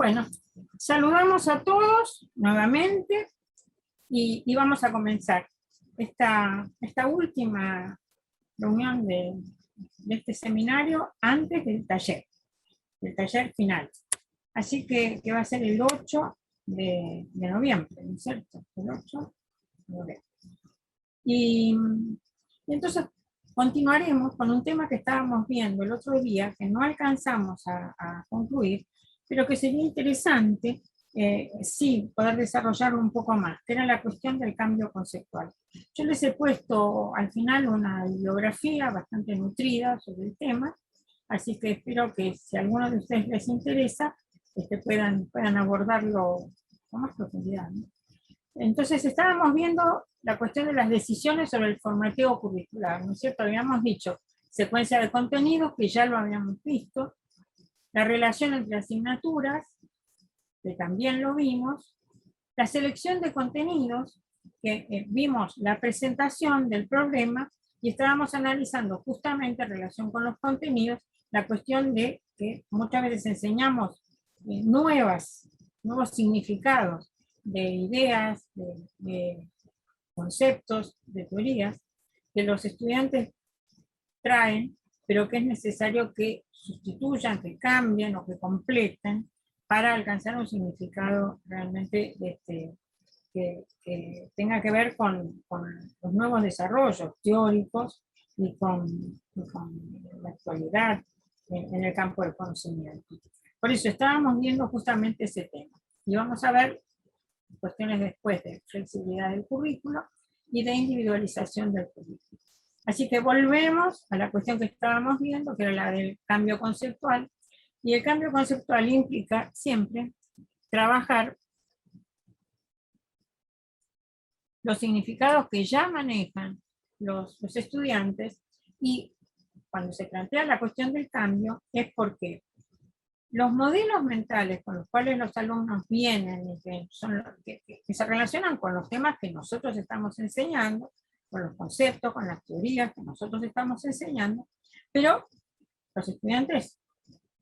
Bueno, saludamos a todos nuevamente y vamos a comenzar esta última reunión de este seminario antes del taller final. Así que va a ser el 8 de noviembre, ¿no es cierto? El 8 de noviembre. Y entonces continuaremos con un tema que estábamos viendo el otro día, que no alcanzamos a concluir, pero que sería interesante, sí, poder desarrollarlo un poco más, que era la cuestión del cambio conceptual. Yo les he puesto al final una bibliografía bastante nutrida sobre el tema, así que espero que si a alguno de ustedes les interesa, puedan abordarlo con más profundidad, ¿no? Entonces estábamos viendo la cuestión de las decisiones sobre el formateo curricular, ¿no es cierto? Habíamos dicho secuencia de contenidos, que ya lo habíamos visto, la relación entre asignaturas, que también lo vimos, la selección de contenidos, que vimos la presentación del problema y estábamos analizando justamente en relación con los contenidos la cuestión de que muchas veces enseñamos nuevos significados de ideas, de conceptos, de teorías, que los estudiantes traen, pero que es necesario que sustituyan, que cambien o que completen para alcanzar un significado realmente que tenga que ver con los nuevos desarrollos teóricos y con la actualidad en el campo del conocimiento. Por eso estábamos viendo justamente ese tema. Y vamos a ver cuestiones después de flexibilidad del currículo y de individualización del currículo. Así que volvemos a la cuestión que estábamos viendo, que era la del cambio conceptual, y el cambio conceptual implica siempre trabajar los significados que ya manejan los estudiantes, y cuando se plantea la cuestión del cambio es porque los modelos mentales con los cuales los alumnos vienen y que se relacionan con los temas que nosotros estamos enseñando, con los conceptos, con las teorías que nosotros estamos enseñando, pero los estudiantes,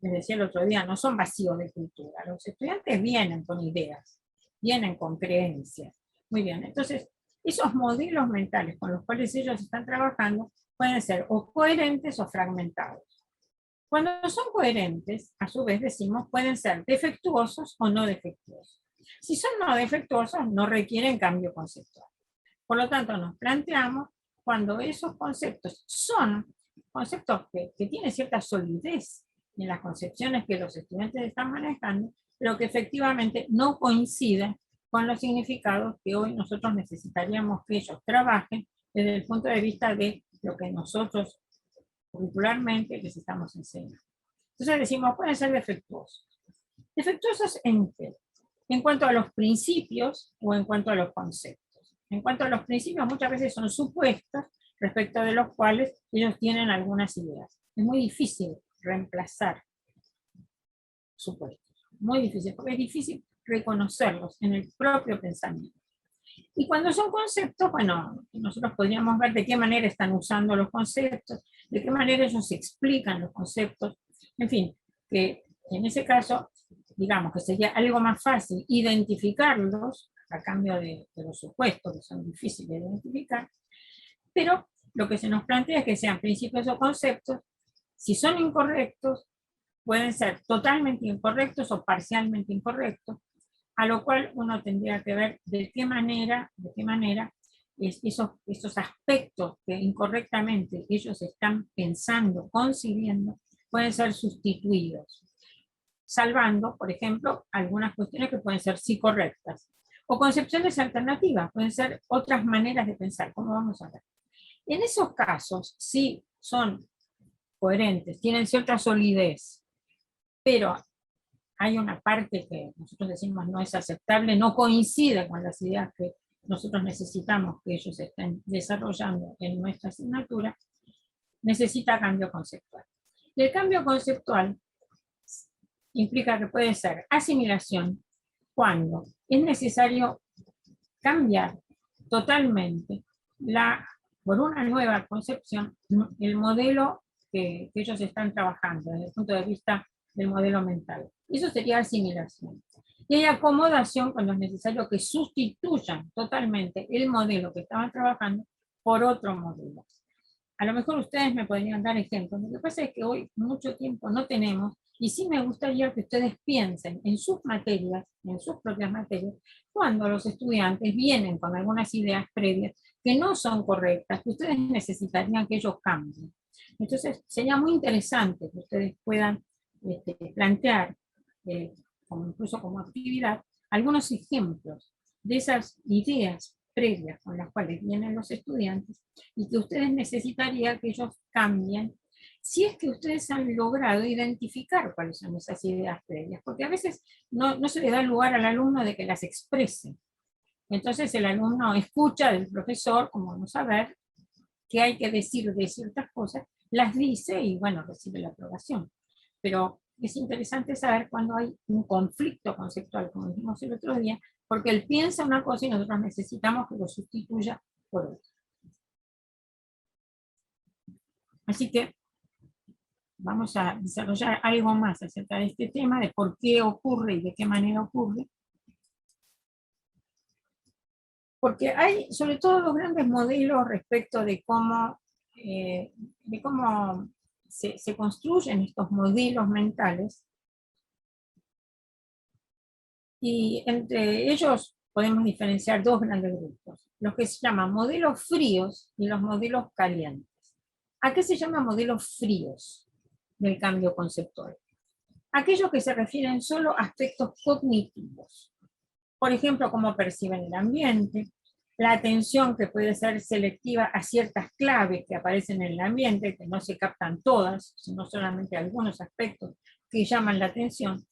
les decía el otro día, no son vacíos de cultura. Los estudiantes vienen con ideas, vienen con creencias. Muy bien, entonces esos modelos mentales con los cuales ellos están trabajando pueden ser o coherentes o fragmentados. Cuando son coherentes, a su vez decimos, pueden ser defectuosos o no defectuosos. Si son no defectuosos, no requieren cambio conceptual. Por lo tanto, nos planteamos cuando esos conceptos son conceptos que tienen cierta solidez en las concepciones que los estudiantes están manejando, pero que efectivamente no coinciden con los significados que hoy nosotros necesitaríamos que ellos trabajen desde el punto de vista de lo que nosotros curricularmente les estamos enseñando. Entonces decimos, pueden ser defectuosos. ¿Defectuosos en qué? En cuanto a los principios o en cuanto a los conceptos. En cuanto a los principios, muchas veces son supuestos respecto de los cuales ellos tienen algunas ideas. Es muy difícil reemplazar supuestos. Muy difícil, porque es difícil reconocerlos en el propio pensamiento. Y cuando son conceptos, bueno, nosotros podríamos ver de qué manera están usando los conceptos, de qué manera ellos explican los conceptos, en fin, que en ese caso, digamos que sería algo más fácil identificarlos, a cambio de los supuestos, que son difíciles de identificar, pero lo que se nos plantea es que sean principios o conceptos. Si son incorrectos, pueden ser totalmente incorrectos o parcialmente incorrectos, a lo cual uno tendría que ver de qué manera esos aspectos que incorrectamente ellos están pensando, concibiendo, pueden ser sustituidos, salvando, por ejemplo, algunas cuestiones que pueden ser sí correctas, o concepciones alternativas, pueden ser otras maneras de pensar, como vamos a ver. En esos casos, sí son coherentes, tienen cierta solidez, pero hay una parte que nosotros decimos no es aceptable, no coincide con las ideas que nosotros necesitamos que ellos estén desarrollando en nuestra asignatura, necesita cambio conceptual. Y el cambio conceptual implica que puede ser asimilación cuando es necesario cambiar totalmente por una nueva concepción el modelo que ellos están trabajando desde el punto de vista del modelo mental. Eso sería asimilación. Y hay acomodación cuando es necesario que sustituyan totalmente el modelo que estaban trabajando por otro modelo. A lo mejor ustedes me podrían dar ejemplos. Lo que pasa es que hoy mucho tiempo no tenemos, y sí me gustaría que ustedes piensen en sus materias, en sus propias materias, cuando los estudiantes vienen con algunas ideas previas que no son correctas, que ustedes necesitarían que ellos cambien. Entonces, sería muy interesante que ustedes puedan plantear, incluso como actividad, algunos ejemplos de esas ideas previas con las cuales vienen los estudiantes y que ustedes necesitarían que ellos cambien si es que ustedes han logrado identificar cuáles son esas ideas previas, porque a veces no se le da lugar al alumno de que las exprese. Entonces el alumno escucha del profesor, como no saber qué hay que decir de ciertas cosas, las dice y bueno, recibe la aprobación. Pero es interesante saber cuando hay un conflicto conceptual, como dijimos el otro día, porque él piensa una cosa y nosotros necesitamos que lo sustituya por otra. Así que vamos a desarrollar algo más acerca de este tema, de por qué ocurre y de qué manera ocurre. Porque hay sobre todo los grandes modelos respecto de cómo se construyen estos modelos mentales, y entre ellos podemos diferenciar dos grandes grupos, los que se llaman modelos fríos y los modelos calientes. ¿A qué se llaman modelos fríos del cambio conceptual? Aquellos que se refieren solo a aspectos cognitivos. Por ejemplo, cómo perciben el ambiente, la atención que puede ser selectiva a ciertas claves que aparecen en el ambiente, que no se captan todas, sino solamente algunos aspectos que llaman la atención,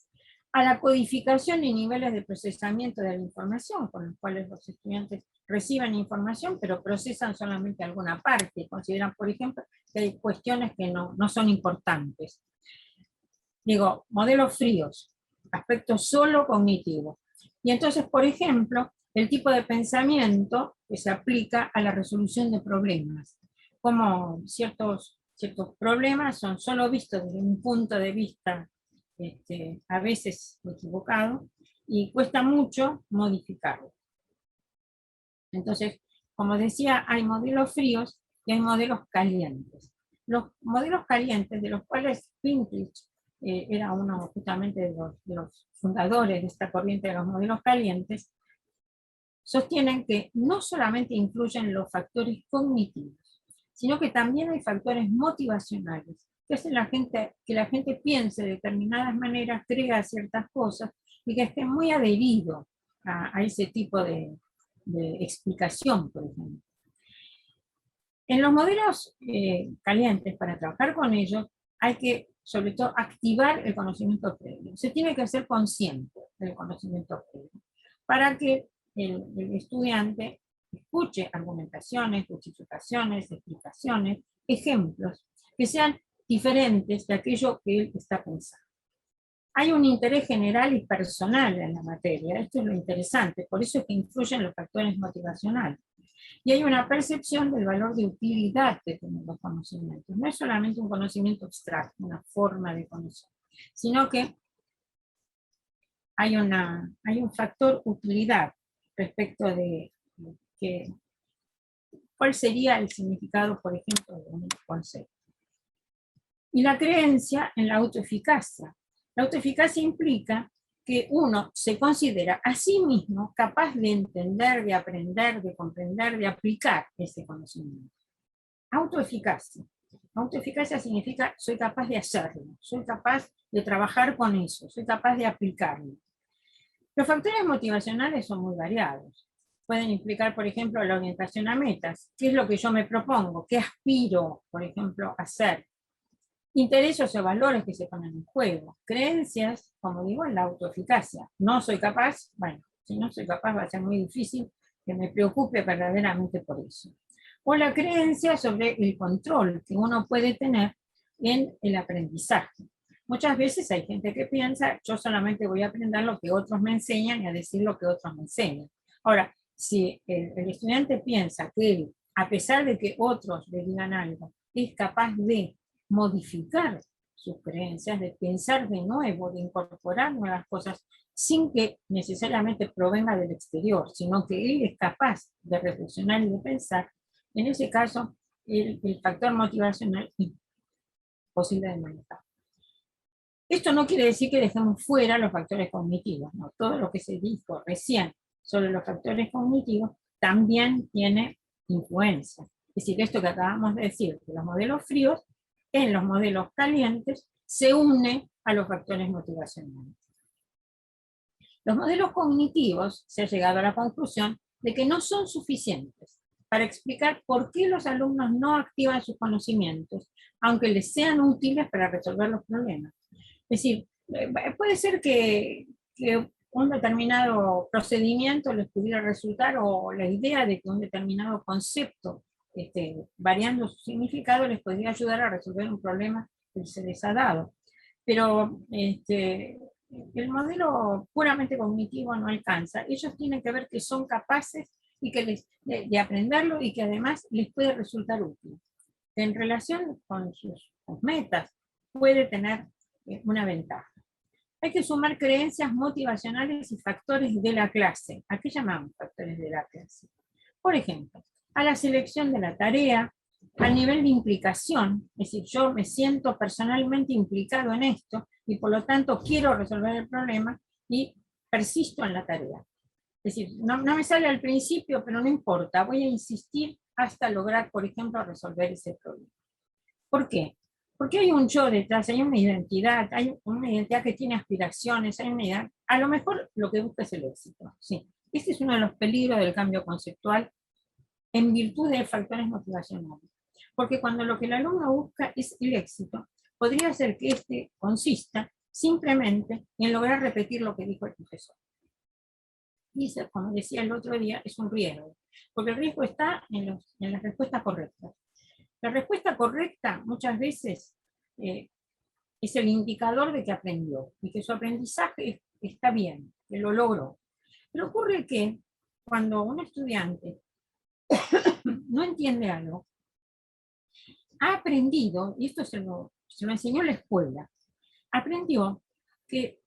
a la codificación y niveles de procesamiento de la información, con los cuales los estudiantes reciben información, pero procesan solamente alguna parte, consideran, por ejemplo, que hay cuestiones que no son importantes. Digo, modelos fríos, aspectos solo cognitivos. Y entonces, por ejemplo, el tipo de pensamiento que se aplica a la resolución de problemas, como ciertos problemas son solo vistos desde un punto de vista a veces equivocado, y cuesta mucho modificarlo. Entonces, como decía, hay modelos fríos y hay modelos calientes. Los modelos calientes, de los cuales Pinklage era uno justamente de los fundadores de esta corriente de los modelos calientes, sostienen que no solamente influyen los factores cognitivos, sino que también hay factores motivacionales, que hacen que la gente piense de determinadas maneras, crea ciertas cosas, y que esté muy adherido a ese tipo de explicación, por ejemplo. En los modelos calientes, para trabajar con ellos, hay que, sobre todo, activar el conocimiento previo. Se tiene que ser consciente del conocimiento previo, para que el estudiante escuche argumentaciones, justificaciones, explicaciones, ejemplos, que sean diferentes de aquello que él está pensando. Hay un interés general y personal en la materia, esto es lo interesante, por eso es que influyen los factores motivacionales. Y hay una percepción del valor de utilidad que tienen los conocimientos. No es solamente un conocimiento abstracto, una forma de conocer, sino que hay un factor utilidad respecto de cuál sería el significado, por ejemplo, de un concepto. Y la creencia en la autoeficacia. La autoeficacia implica que uno se considera a sí mismo capaz de entender, de aprender, de comprender, de aplicar ese conocimiento. Autoeficacia. Autoeficacia significa soy capaz de hacerlo, soy capaz de trabajar con eso, soy capaz de aplicarlo. Los factores motivacionales son muy variados. Pueden implicar, por ejemplo, la orientación a metas. ¿Qué es lo que yo me propongo? ¿Qué aspiro, por ejemplo, a hacer? Intereses o valores que se ponen en juego. Creencias, como digo, en la autoeficacia. No soy capaz, bueno, si no soy capaz va a ser muy difícil que me preocupe verdaderamente por eso. O la creencia sobre el control que uno puede tener en el aprendizaje. Muchas veces hay gente que piensa, yo solamente voy a aprender lo que otros me enseñan y a decir lo que otros me enseñan. Ahora, si el estudiante piensa que él, a pesar de que otros le digan algo, es capaz de modificar sus creencias, de pensar de nuevo, de incorporar nuevas cosas, sin que necesariamente provenga del exterior, sino que él es capaz de reflexionar y de pensar, en ese caso, el factor motivacional es posible de manejar. Esto no quiere decir que dejemos fuera los factores cognitivos, ¿no? Todo lo que se dijo recién sobre los factores cognitivos también tiene influencia. Es decir, esto que acabamos de decir, que los modelos fríos, en los modelos calientes, se une a los factores motivacionales. Los modelos cognitivos se ha llegado a la conclusión de que no son suficientes para explicar por qué los alumnos no activan sus conocimientos, aunque les sean útiles para resolver los problemas. Es decir, puede ser que un determinado procedimiento les pudiera resultar, o la idea de que un determinado concepto, variando su significado, les podría ayudar a resolver un problema que se les ha dado. Pero el modelo puramente cognitivo no alcanza. Ellos tienen que ver que son capaces y que de aprenderlo, y que además les puede resultar útil. En relación con sus metas, puede tener una ventaja. Hay que sumar creencias motivacionales y factores de la clase. ¿A qué llamamos factores de la clase? Por ejemplo, a la selección de la tarea, al nivel de implicación, es decir, yo me siento personalmente implicado en esto y por lo tanto quiero resolver el problema y persisto en la tarea. Es decir, no me sale al principio, pero no importa, voy a insistir hasta lograr, por ejemplo, resolver ese problema. ¿Por qué? Porque hay un yo detrás, hay una identidad que tiene aspiraciones, hay una idea. A lo mejor lo que busca es el éxito. Sí. Este es uno de los peligros del cambio conceptual en virtud de factores motivacionales. Porque cuando lo que el alumno busca es el éxito, podría ser que este consista simplemente en lograr repetir lo que dijo el profesor. Y eso, como decía el otro día, es un riesgo. Porque el riesgo está en las respuestas correctas. La respuesta correcta muchas veces es el indicador de que aprendió y que su aprendizaje está bien, que lo logró. Pero ocurre que cuando un estudiante no entiende algo, ha aprendido, y esto se lo enseñó la escuela, aprendió que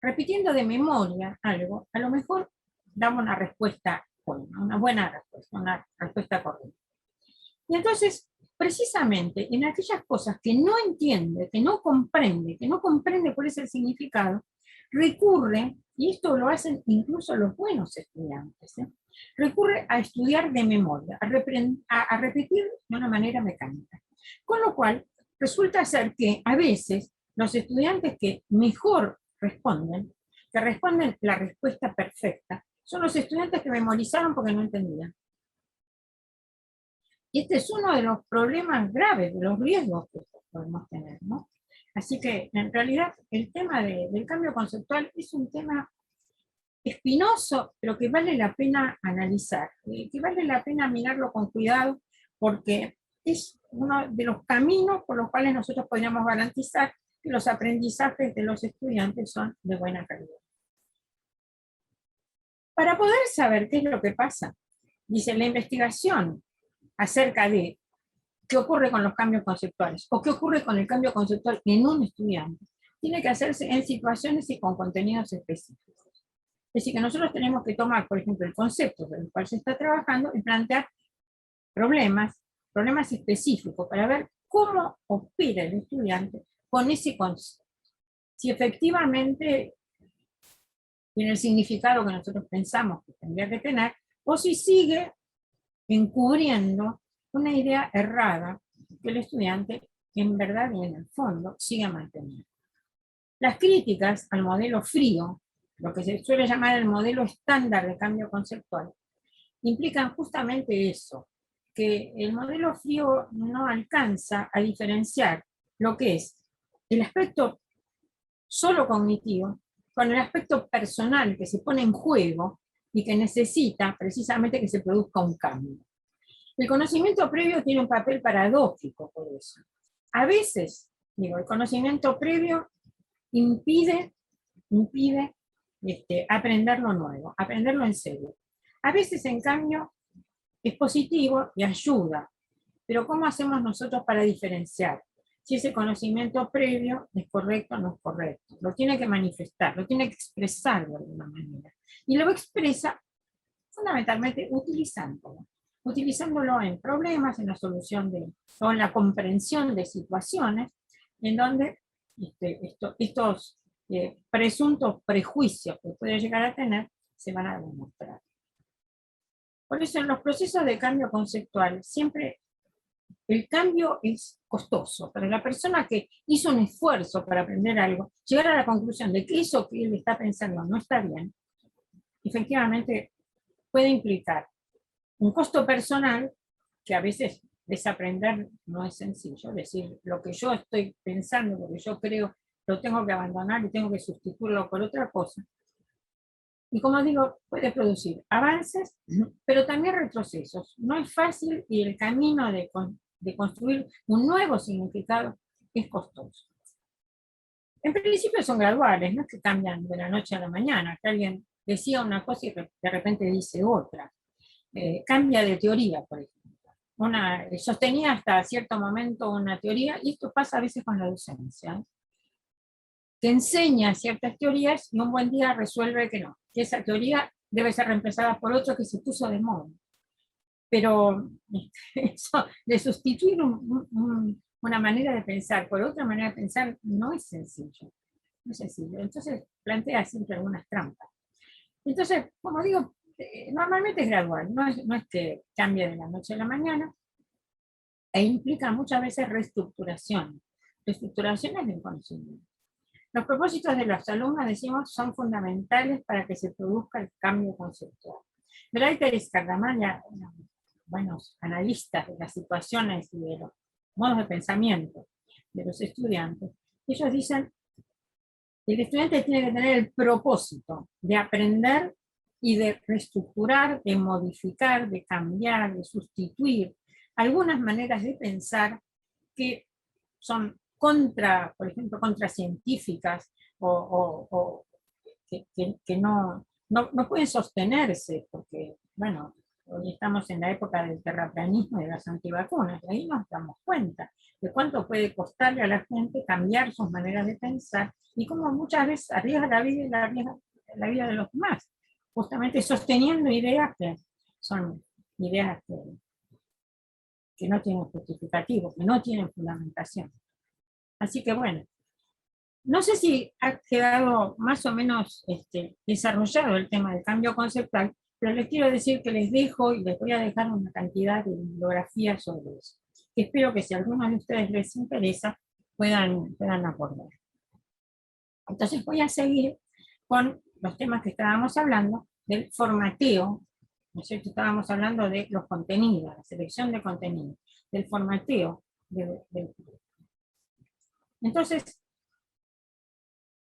repitiendo de memoria algo, a lo mejor damos una respuesta buena, una buena respuesta, una respuesta correcta. Y entonces, precisamente en aquellas cosas que no entiende, que no comprende cuál es el significado, recurre, y esto lo hacen incluso los buenos estudiantes, recurre a estudiar de memoria, a repetir de una manera mecánica. Con lo cual, resulta ser que a veces los estudiantes que mejor responden, que responden la respuesta perfecta, son los estudiantes que memorizaron porque no entendían. Y este es uno de los problemas graves, de los riesgos que podemos tener, ¿no? Así que, en realidad, el tema del cambio conceptual es un tema espinoso, pero que vale la pena analizar, que vale la pena mirarlo con cuidado, porque es uno de los caminos por los cuales nosotros podríamos garantizar que los aprendizajes de los estudiantes son de buena calidad. Para poder saber qué es lo que pasa, dice la investigación acerca de qué ocurre con los cambios conceptuales o qué ocurre con el cambio conceptual en un estudiante, tiene que hacerse en situaciones y con contenidos específicos. Es decir, que nosotros tenemos que tomar, por ejemplo, el concepto sobre el cual se está trabajando y plantear problemas específicos para ver cómo opera el estudiante con ese concepto. Si efectivamente tiene el significado que nosotros pensamos que tendría que tener, o si sigue encubriendo una idea errada que el estudiante en verdad y en el fondo sigue manteniendo. Las críticas al modelo frío, lo que se suele llamar el modelo estándar de cambio conceptual, implican justamente eso, que el modelo frío no alcanza a diferenciar lo que es el aspecto solo cognitivo con el aspecto personal que se pone en juego y que necesita precisamente que se produzca un cambio. El conocimiento previo tiene un papel paradójico por eso. A veces, el conocimiento previo impide aprender lo nuevo, aprenderlo en serio. A veces, en cambio, es positivo y ayuda. Pero ¿cómo hacemos nosotros para diferenciar si ese conocimiento previo es correcto o no es correcto. Lo tiene que manifestar, lo tiene que expresar de alguna manera. Y lo expresa fundamentalmente utilizándolo en problemas, en la solución o en la comprensión de situaciones en donde estos presuntos prejuicios que puede llegar a tener se van a demostrar. Por eso en los procesos de cambio conceptual siempre el cambio es costoso. Para la persona que hizo un esfuerzo para aprender algo, llegar a la conclusión de que eso que él está pensando no está bien, efectivamente puede implicar un costo personal que a veces desaprender no es sencillo. Es decir, lo que yo estoy pensando, lo que yo creo, lo tengo que abandonar y tengo que sustituirlo por otra cosa. Y como digo, puede producir avances, pero también retrocesos. No es fácil y el camino de construir un nuevo significado es costoso. En principio son graduales, no es que cambian de la noche a la mañana, que alguien decía una cosa y de repente dice otra. Cambia de teoría, por ejemplo. Sostenía hasta cierto momento una teoría, y esto pasa a veces con la docencia, que enseña ciertas teorías y un buen día resuelve que no, que esa teoría debe ser reemplazada por otra que se puso de moda. Pero eso de sustituir una manera de pensar por otra manera de pensar no es sencillo. No es sencillo. Entonces plantea siempre algunas trampas. Entonces, como digo, normalmente es gradual, no es que cambie de la noche a la mañana, e implica muchas veces reestructuraciones del conocimiento. Los propósitos de los alumnos, decimos, son fundamentales para que se produzca el cambio conceptual. Breiter y Scardamaglia, buenos analistas de las situaciones y de los modos de pensamiento de los estudiantes, ellos dicen que el estudiante tiene que tener el propósito de aprender y de reestructurar, de modificar, de cambiar, de sustituir algunas maneras de pensar que son por ejemplo, contracientíficas o que no pueden sostenerse, porque, bueno, hoy estamos en la época del terraplanismo y de las antivacunas, y ahí nos damos cuenta de cuánto puede costarle a la gente cambiar sus maneras de pensar y cómo muchas veces arriesga la vida y la vida de los demás, justamente sosteniendo ideas que son ideas que no tienen justificativo, que no tienen fundamentación. Así que bueno, no sé si ha quedado más o menos desarrollado el tema del cambio conceptual, pero les quiero decir que les dejo y les voy a dejar una cantidad de bibliografías sobre eso. Espero que si a alguno de ustedes les interesa, puedan abordar. Entonces voy a seguir con los temas que estábamos hablando del formateo, ¿no es cierto? Estábamos hablando de los contenidos, la selección de contenidos, del formateo del currículum. Entonces,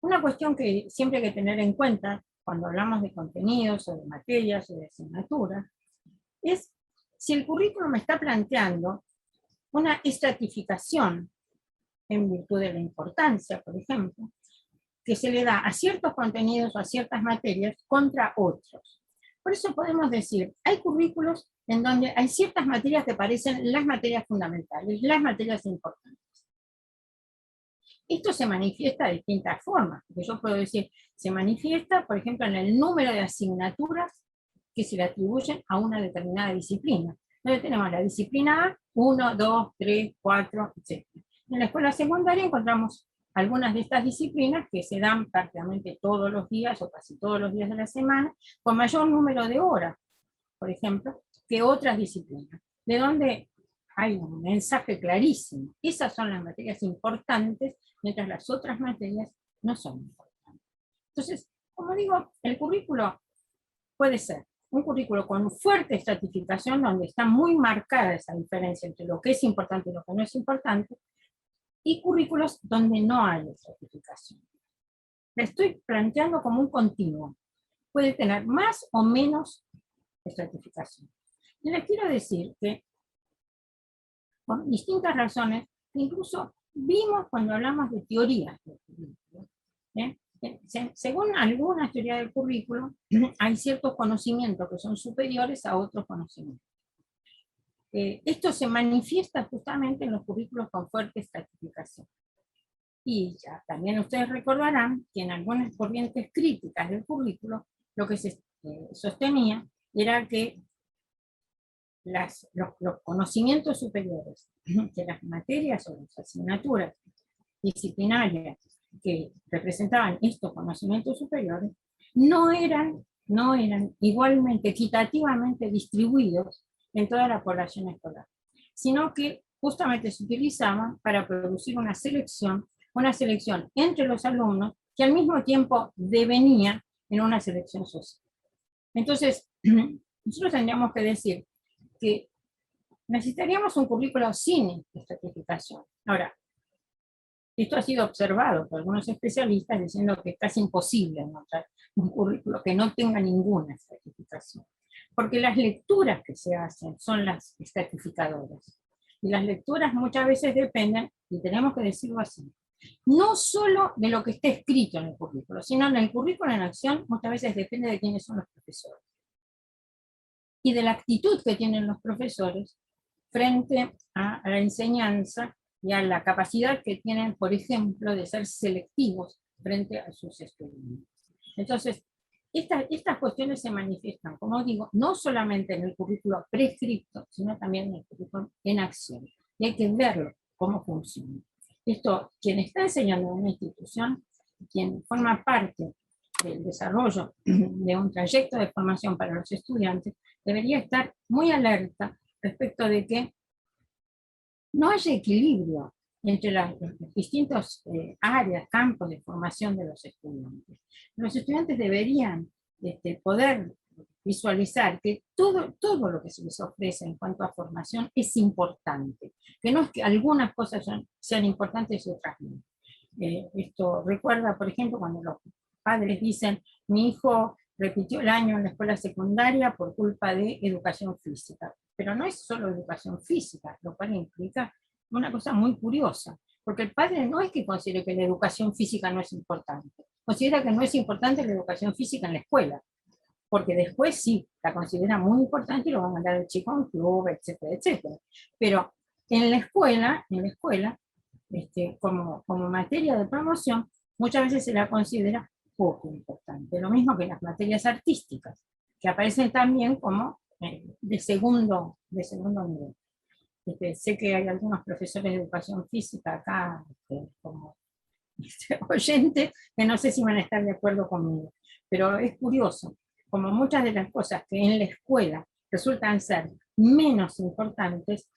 una cuestión que siempre hay que tener en cuenta cuando hablamos de contenidos o de materias o de asignaturas es si el currículum está planteando una estratificación en virtud de la importancia, por ejemplo, que se le da a ciertos contenidos o a ciertas materias contra otros. Por eso podemos decir, hay currículos en donde hay ciertas materias que parecen las materias fundamentales, las materias importantes. Esto se manifiesta de distintas formas, porque yo puedo decir, se manifiesta, por ejemplo, en el número de asignaturas que se le atribuyen a una determinada disciplina. Entonces tenemos la disciplina A, 1, 2, 3, 4, etc. En la escuela secundaria encontramos algunas de estas disciplinas que se dan prácticamente todos los días o casi todos los días de la semana, con mayor número de horas, por ejemplo, que otras disciplinas, de donde hay un mensaje clarísimo. Esas son las materias importantes, mientras las otras materias no son importantes. Entonces, como digo, el currículo puede ser un currículo con fuerte estratificación, donde está muy marcada esa diferencia entre lo que es importante y lo que no es importante, y currículos donde no hay estratificación. La estoy planteando como un continuo. Puede tener más o menos estratificación. Y les quiero decir que, por distintas razones, incluso vimos cuando hablamos de teorías del currículo. Según algunas teorías del currículo, hay ciertos conocimientos que son superiores a otros conocimientos. esto se manifiesta justamente en los currículos con fuerte estratificación. Y ya también ustedes recordarán que en algunas corrientes críticas del currículo lo que se sostenía era que los conocimientos superiores de las materias o las asignaturas disciplinarias que representaban estos conocimientos superiores no eran igualmente, equitativamente distribuidos en toda la población escolar, sino que justamente se utilizaban para producir una selección entre los alumnos que al mismo tiempo devenía en una selección social. Entonces, nosotros tendríamos que decir que necesitaríamos un currículo sin estratificación. Ahora, esto ha sido observado por algunos especialistas diciendo que es casi imposible encontrar un currículo que no tenga ninguna estratificación, porque las lecturas que se hacen son las estratificadoras. Y las lecturas muchas veces dependen, y tenemos que decirlo así, no solo de lo que esté escrito en el currículo, sino en el currículo en acción muchas veces depende de quiénes son los profesores. Y de la actitud que tienen los profesores frente a la enseñanza y a la capacidad que tienen, por ejemplo, de ser selectivos frente a sus estudiantes. Entonces, estas cuestiones se manifiestan, como digo, no solamente en el currículo prescripto, sino también en el currículo en acción. Y hay que verlo, cómo funciona. Esto, quien está enseñando en una institución, quien forma parte del desarrollo de un trayecto de formación para los estudiantes, debería estar muy alerta respecto de que no haya equilibrio entre las distintas áreas, campos de formación de los estudiantes. Los estudiantes deberían poder visualizar que todo lo que se les ofrece en cuanto a formación es importante, que no es que algunas cosas sean importantes y otras no. Esto recuerda, por ejemplo, cuando los padres dicen, mi hijo repitió el año en la escuela secundaria por culpa de educación física. Pero no es solo educación física, lo cual implica una cosa muy curiosa, porque el padre no es que considere que la educación física no es importante, considera que no es importante la educación física en la escuela, porque después sí, la considera muy importante y lo va a mandar al chico a un club, etcétera, etcétera. Pero en la escuela como materia de promoción, muchas veces se la considera poco importante. Lo mismo que las materias artísticas, que aparecen también como de segundo nivel. Sé que hay algunos profesores de educación física acá, como oyentes, que no sé si van a estar de acuerdo conmigo, pero es curioso, como muchas de las cosas que en la escuela resultan ser menos importantes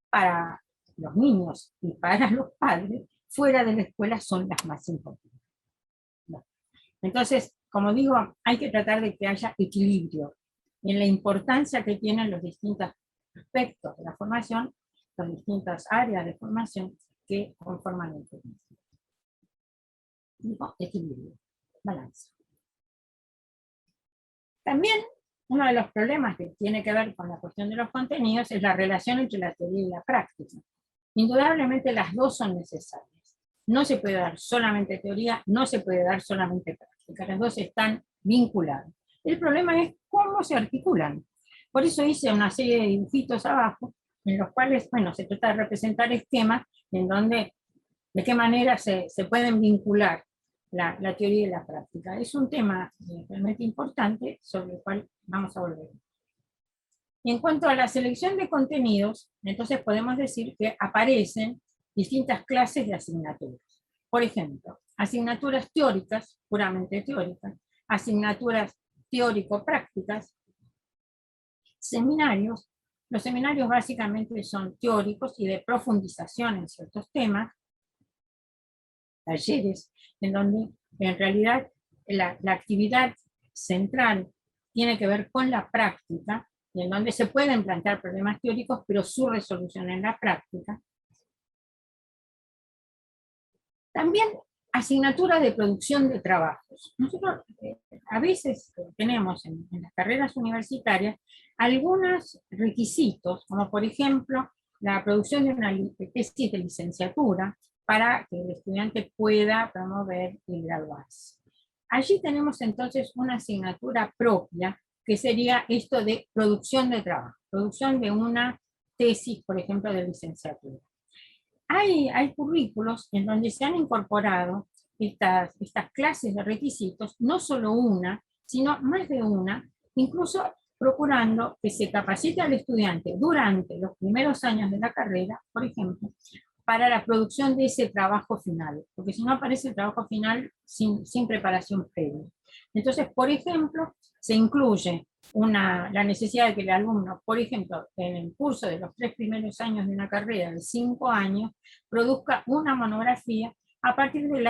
para los niños y para los padres, fuera de la escuela son las más importantes. Entonces, como digo, hay que tratar de que haya equilibrio en la importancia que tienen los distintos aspectos de la formación, las distintas áreas de formación que conforman el currículum. Equilibrio, balance. También uno de los problemas que tiene que ver con la cuestión de los contenidos es la relación entre la teoría y la práctica. Indudablemente las dos son necesarias. No se puede dar solamente teoría, no se puede dar solamente práctica. Las dos están vinculadas. El problema es cómo se articulan. Por eso hice una serie de dibujitos abajo, en los cuales, bueno, se trata de representar esquemas en donde, de qué manera se pueden vincular la teoría y la práctica. Es un tema realmente importante sobre el cual vamos a volver. Y en cuanto a la selección de contenidos, entonces podemos decir que aparecen distintas clases de asignaturas. Por ejemplo, asignaturas teóricas, puramente teóricas, asignaturas teórico-prácticas, seminarios. Los seminarios básicamente son teóricos y de profundización en ciertos temas, talleres, en donde en realidad la actividad central tiene que ver con la práctica, y en donde se pueden plantear problemas teóricos, pero su resolución en la práctica. También asignatura de producción de trabajos. Nosotros a veces tenemos en las carreras universitarias algunos requisitos, como por ejemplo la producción de una tesis de licenciatura para que el estudiante pueda promover y graduarse. Allí tenemos entonces una asignatura propia, que sería esto de producción de trabajo, producción de una tesis, por ejemplo, de licenciatura. Hay currículos en donde se han incorporado estas clases de requisitos, no solo una, sino más de una, incluso procurando que se capacite al estudiante durante los primeros años de la carrera, por ejemplo, para la producción de ese trabajo final, porque si no aparece el trabajo final sin preparación previa. Entonces, por ejemplo, se incluye la necesidad de que el alumno, por ejemplo, en el curso de los 3 primeros años de una carrera de 5 años, produzca una monografía a partir de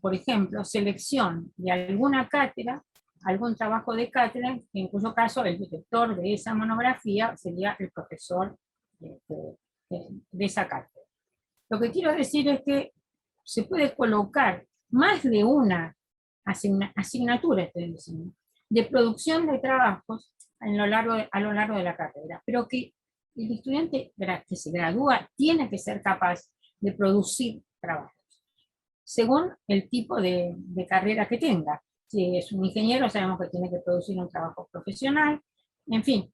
por ejemplo, selección de alguna cátedra, algún trabajo de cátedra, en cuyo caso el director de esa monografía sería el profesor de esa cátedra. Lo que quiero decir es que se puede colocar más de una asignatura, estoy diciendo, de producción de trabajos a lo largo de la carrera, pero que el estudiante que se gradúa tiene que ser capaz de producir trabajos, según el tipo de carrera que tenga. Si es un ingeniero, sabemos que tiene que producir un trabajo profesional, en fin,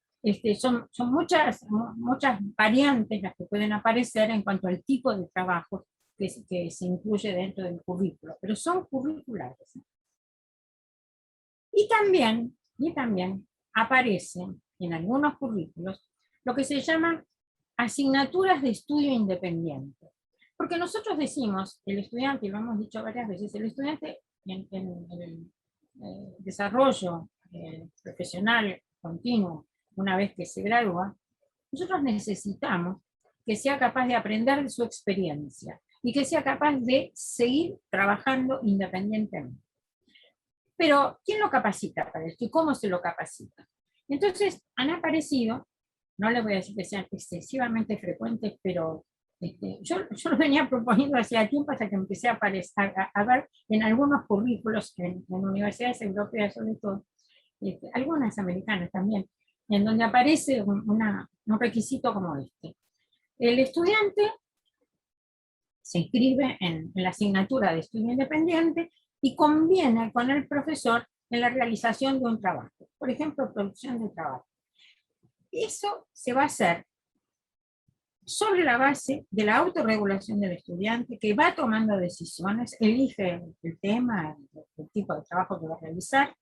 son muchas variantes las que pueden aparecer en cuanto al tipo de trabajo que se incluye dentro del currículo, pero son curriculares. Y también aparecen en algunos currículos lo que se llaman asignaturas de estudio independiente. Porque nosotros decimos, el estudiante, y lo hemos dicho varias veces, el estudiante en el desarrollo profesional continuo, una vez que se gradúa, nosotros necesitamos que sea capaz de aprender de su experiencia y que sea capaz de seguir trabajando independientemente. Pero, ¿quién lo capacita para esto y cómo se lo capacita? Entonces, han aparecido, no les voy a decir que sean excesivamente frecuentes, pero yo lo venía proponiendo hacía tiempo hasta que empecé a ver en algunos currículos, en universidades europeas sobre todo, algunas americanas también, en donde aparece un requisito como este. El estudiante se inscribe en la asignatura de estudio independiente y conviene con el profesor en la realización de un trabajo, por ejemplo, producción de trabajo. Eso se va a hacer sobre la base de la autorregulación del estudiante, que va tomando decisiones, elige el tema, el tipo de trabajo que va a realizar,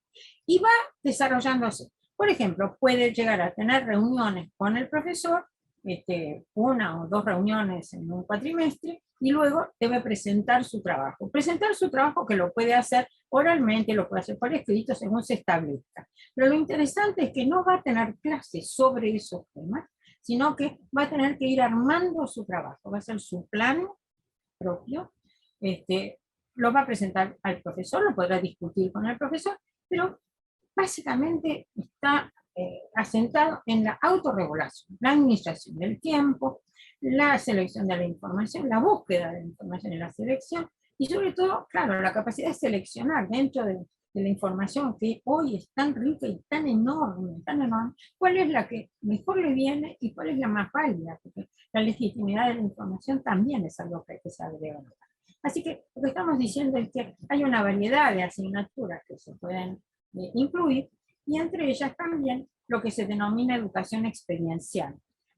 y va desarrollándose. Por ejemplo, puede llegar a tener reuniones con el profesor, 1 o 2 reuniones en un cuatrimestre, y luego debe presentar su trabajo. Presentar su trabajo que lo puede hacer oralmente, lo puede hacer por escrito, según se establezca. Pero lo interesante es que no va a tener clases sobre esos temas, sino que va a tener que ir armando su trabajo, va a ser su plan propio, lo va a presentar al profesor, lo podrá discutir con el profesor, pero básicamente está asentado en la autorregulación, la administración del tiempo, la selección de la información, la búsqueda de la información y la selección, y sobre todo, claro, la capacidad de seleccionar dentro de la información que hoy es tan rica y tan enorme, cuál es la que mejor le viene y cuál es la más válida, porque la legitimidad de la información también es algo que hay que saber evaluar. Así que lo que estamos diciendo es que hay una variedad de asignaturas que se pueden incluir, y entre ellas también lo que se denomina educación experiencial,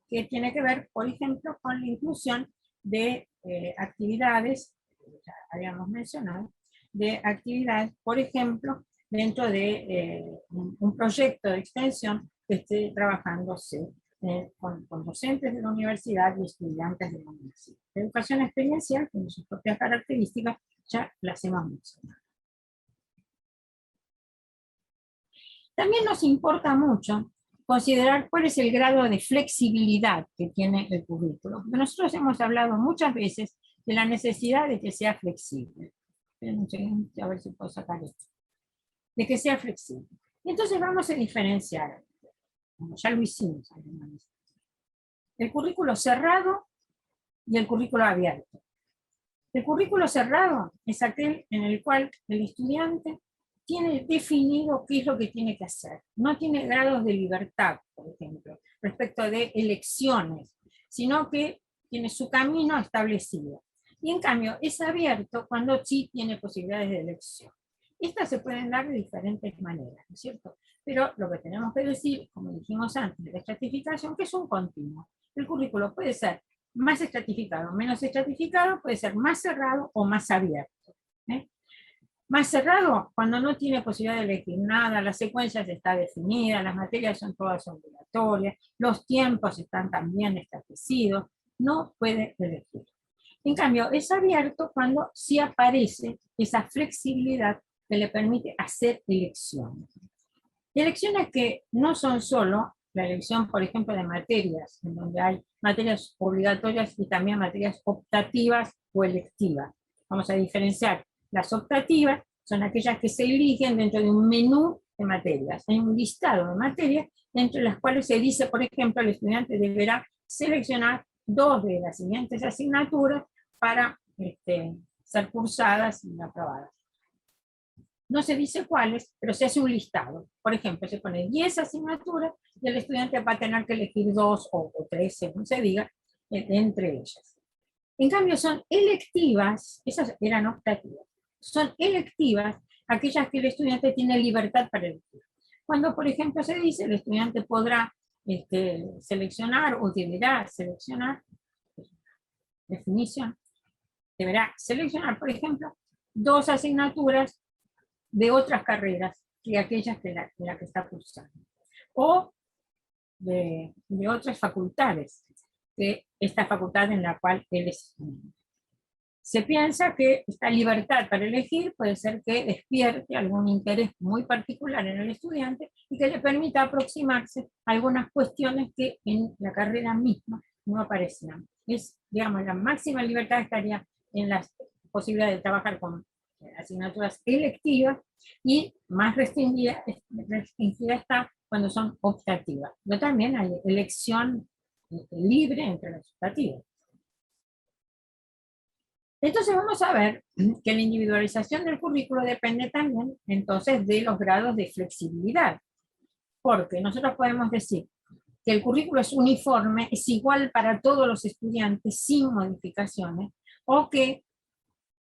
que tiene que ver, por ejemplo, con la inclusión de actividades, ya habíamos mencionado, de actividades, por ejemplo, dentro de un proyecto de extensión que esté trabajándose con docentes de la universidad y estudiantes de la universidad. La educación experiencial, con sus propias características, ya las hemos mencionado. También nos importa mucho considerar cuál es el grado de flexibilidad que tiene el currículo. Nosotros hemos hablado muchas veces de la necesidad de que sea flexible. A ver si puedo sacar esto. De que sea flexible. Entonces vamos a diferenciar, como ya lo hicimos, el currículo cerrado y el currículo abierto. El currículo cerrado es aquel en el cual el estudiante tiene definido qué es lo que tiene que hacer. No tiene grados de libertad, por ejemplo, respecto de elecciones, sino que tiene su camino establecido. Y en cambio es abierto cuando sí tiene posibilidades de elección. Estas se pueden dar de diferentes maneras, ¿no es cierto? Pero lo que tenemos que decir, como dijimos antes, de la estratificación, que es un continuo. El currículo puede ser más estratificado, menos estratificado, puede ser más cerrado o más abierto. ¿eh? Más cerrado, cuando no tiene posibilidad de elegir nada, la secuencia está definida, las materias son todas obligatorias, los tiempos están también establecidos, no puede elegir. En cambio, es abierto cuando sí aparece esa flexibilidad que le permite hacer elecciones. Elecciones que no son solo la elección, por ejemplo, de materias, en donde hay materias obligatorias y también materias optativas o electivas. Vamos a diferenciar. Las optativas son aquellas que se eligen dentro de un menú de materias. Hay un listado de materias entre las cuales se dice, por ejemplo, el estudiante deberá seleccionar 2 de las siguientes asignaturas para ser cursadas y aprobadas. No se dice cuáles, pero se hace un listado. Por ejemplo, se pone 10 asignaturas y el estudiante va a tener que elegir 2 o 3, según se diga, entre ellas. En cambio, son electivas, esas eran optativas, son electivas aquellas que el estudiante tiene libertad para elegir. Cuando, por ejemplo, se dice el estudiante podrá seleccionar o deberá seleccionar, definición, deberá seleccionar, por ejemplo, 2 asignaturas de otras carreras que aquellas de la que está cursando, o de otras facultades, que esta facultad en la cual él es estudiante. Se piensa que esta libertad para elegir puede ser que despierte algún interés muy particular en el estudiante y que le permita aproximarse a algunas cuestiones que en la carrera misma no aparecían. Es, digamos, la máxima libertad estaría en la posibilidad de trabajar con asignaturas electivas y más restringida está cuando son optativas. Pero también hay elección libre entre las optativas. Entonces vamos a ver que la individualización del currículo depende también entonces de los grados de flexibilidad, porque nosotros podemos decir que el currículo es uniforme, es igual para todos los estudiantes sin modificaciones, o que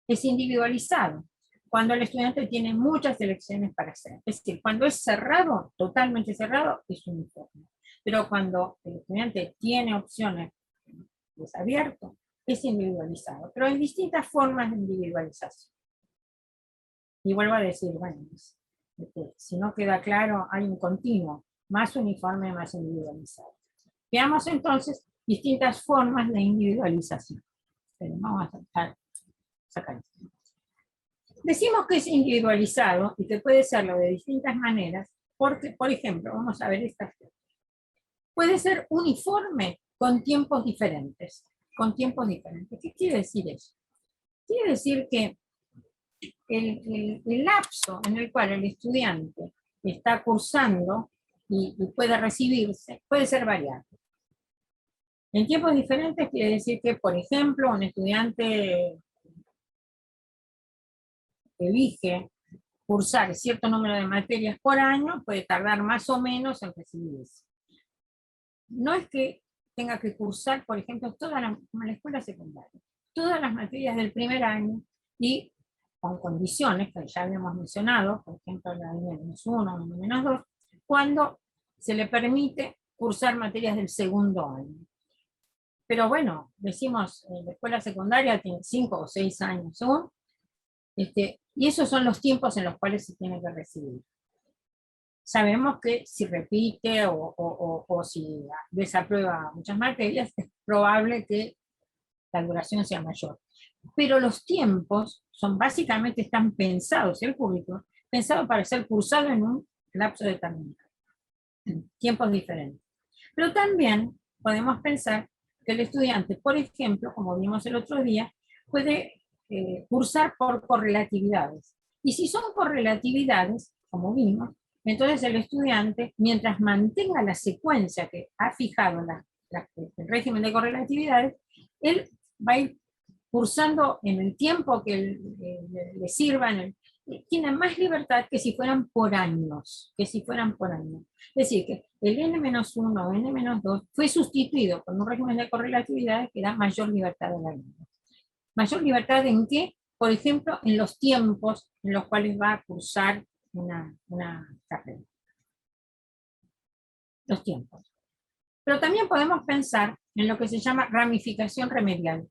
es individualizado, cuando el estudiante tiene muchas elecciones para hacer. Es decir, cuando es cerrado, totalmente cerrado, es uniforme. Pero cuando el estudiante tiene opciones, es abierto, es individualizado. Pero hay distintas formas de individualización. Y vuelvo a decir, bueno, si no queda claro, hay un continuo, más uniforme, más individualizado. Veamos entonces distintas formas de individualización. Pero vamos a sacar esto. Decimos que es individualizado y que puede serlo de distintas maneras, porque, por ejemplo, vamos a ver esta. Puede ser uniforme con tiempos diferentes. Con tiempos diferentes. ¿Qué quiere decir eso? Quiere decir que el lapso en el cual el estudiante está cursando y puede recibirse puede ser variable. En tiempos diferentes quiere decir que, por ejemplo, un estudiante elige cursar cierto número de materias por año, puede tardar más o menos en recibirse. No es que tenga que cursar, por ejemplo, como la escuela secundaria, todas las materias del primer año y con condiciones que ya habíamos mencionado, por ejemplo, la N-1, N-2, cuando se le permite cursar materias del segundo año. Pero bueno, decimos, la escuela secundaria tiene 5 o 6 años aún, y esos son los tiempos en los cuales se tiene que recibir. Sabemos que si repite o si desaprueba muchas materias, es probable que la duración sea mayor. Pero los tiempos están pensados, el currículo, pensado para ser cursado en un lapso determinado, en tiempos diferentes. Pero también podemos pensar que el estudiante, por ejemplo, como vimos el otro día, puede cursar por correlatividades. Y si son correlatividades, como vimos, entonces el estudiante, mientras mantenga la secuencia que ha fijado el régimen de correlatividades, él va a ir cursando en el tiempo que le sirva, tiene más libertad que si fueran por años, Es decir, que el N-1 o N-2 fue sustituido por un régimen de correlatividades que da mayor libertad a la lengua. ¿Mayor libertad en qué? por ejemplo, en los tiempos en los cuales va a cursar una carrera. Los tiempos. Pero también podemos pensar en lo que se llama ramificación remedial.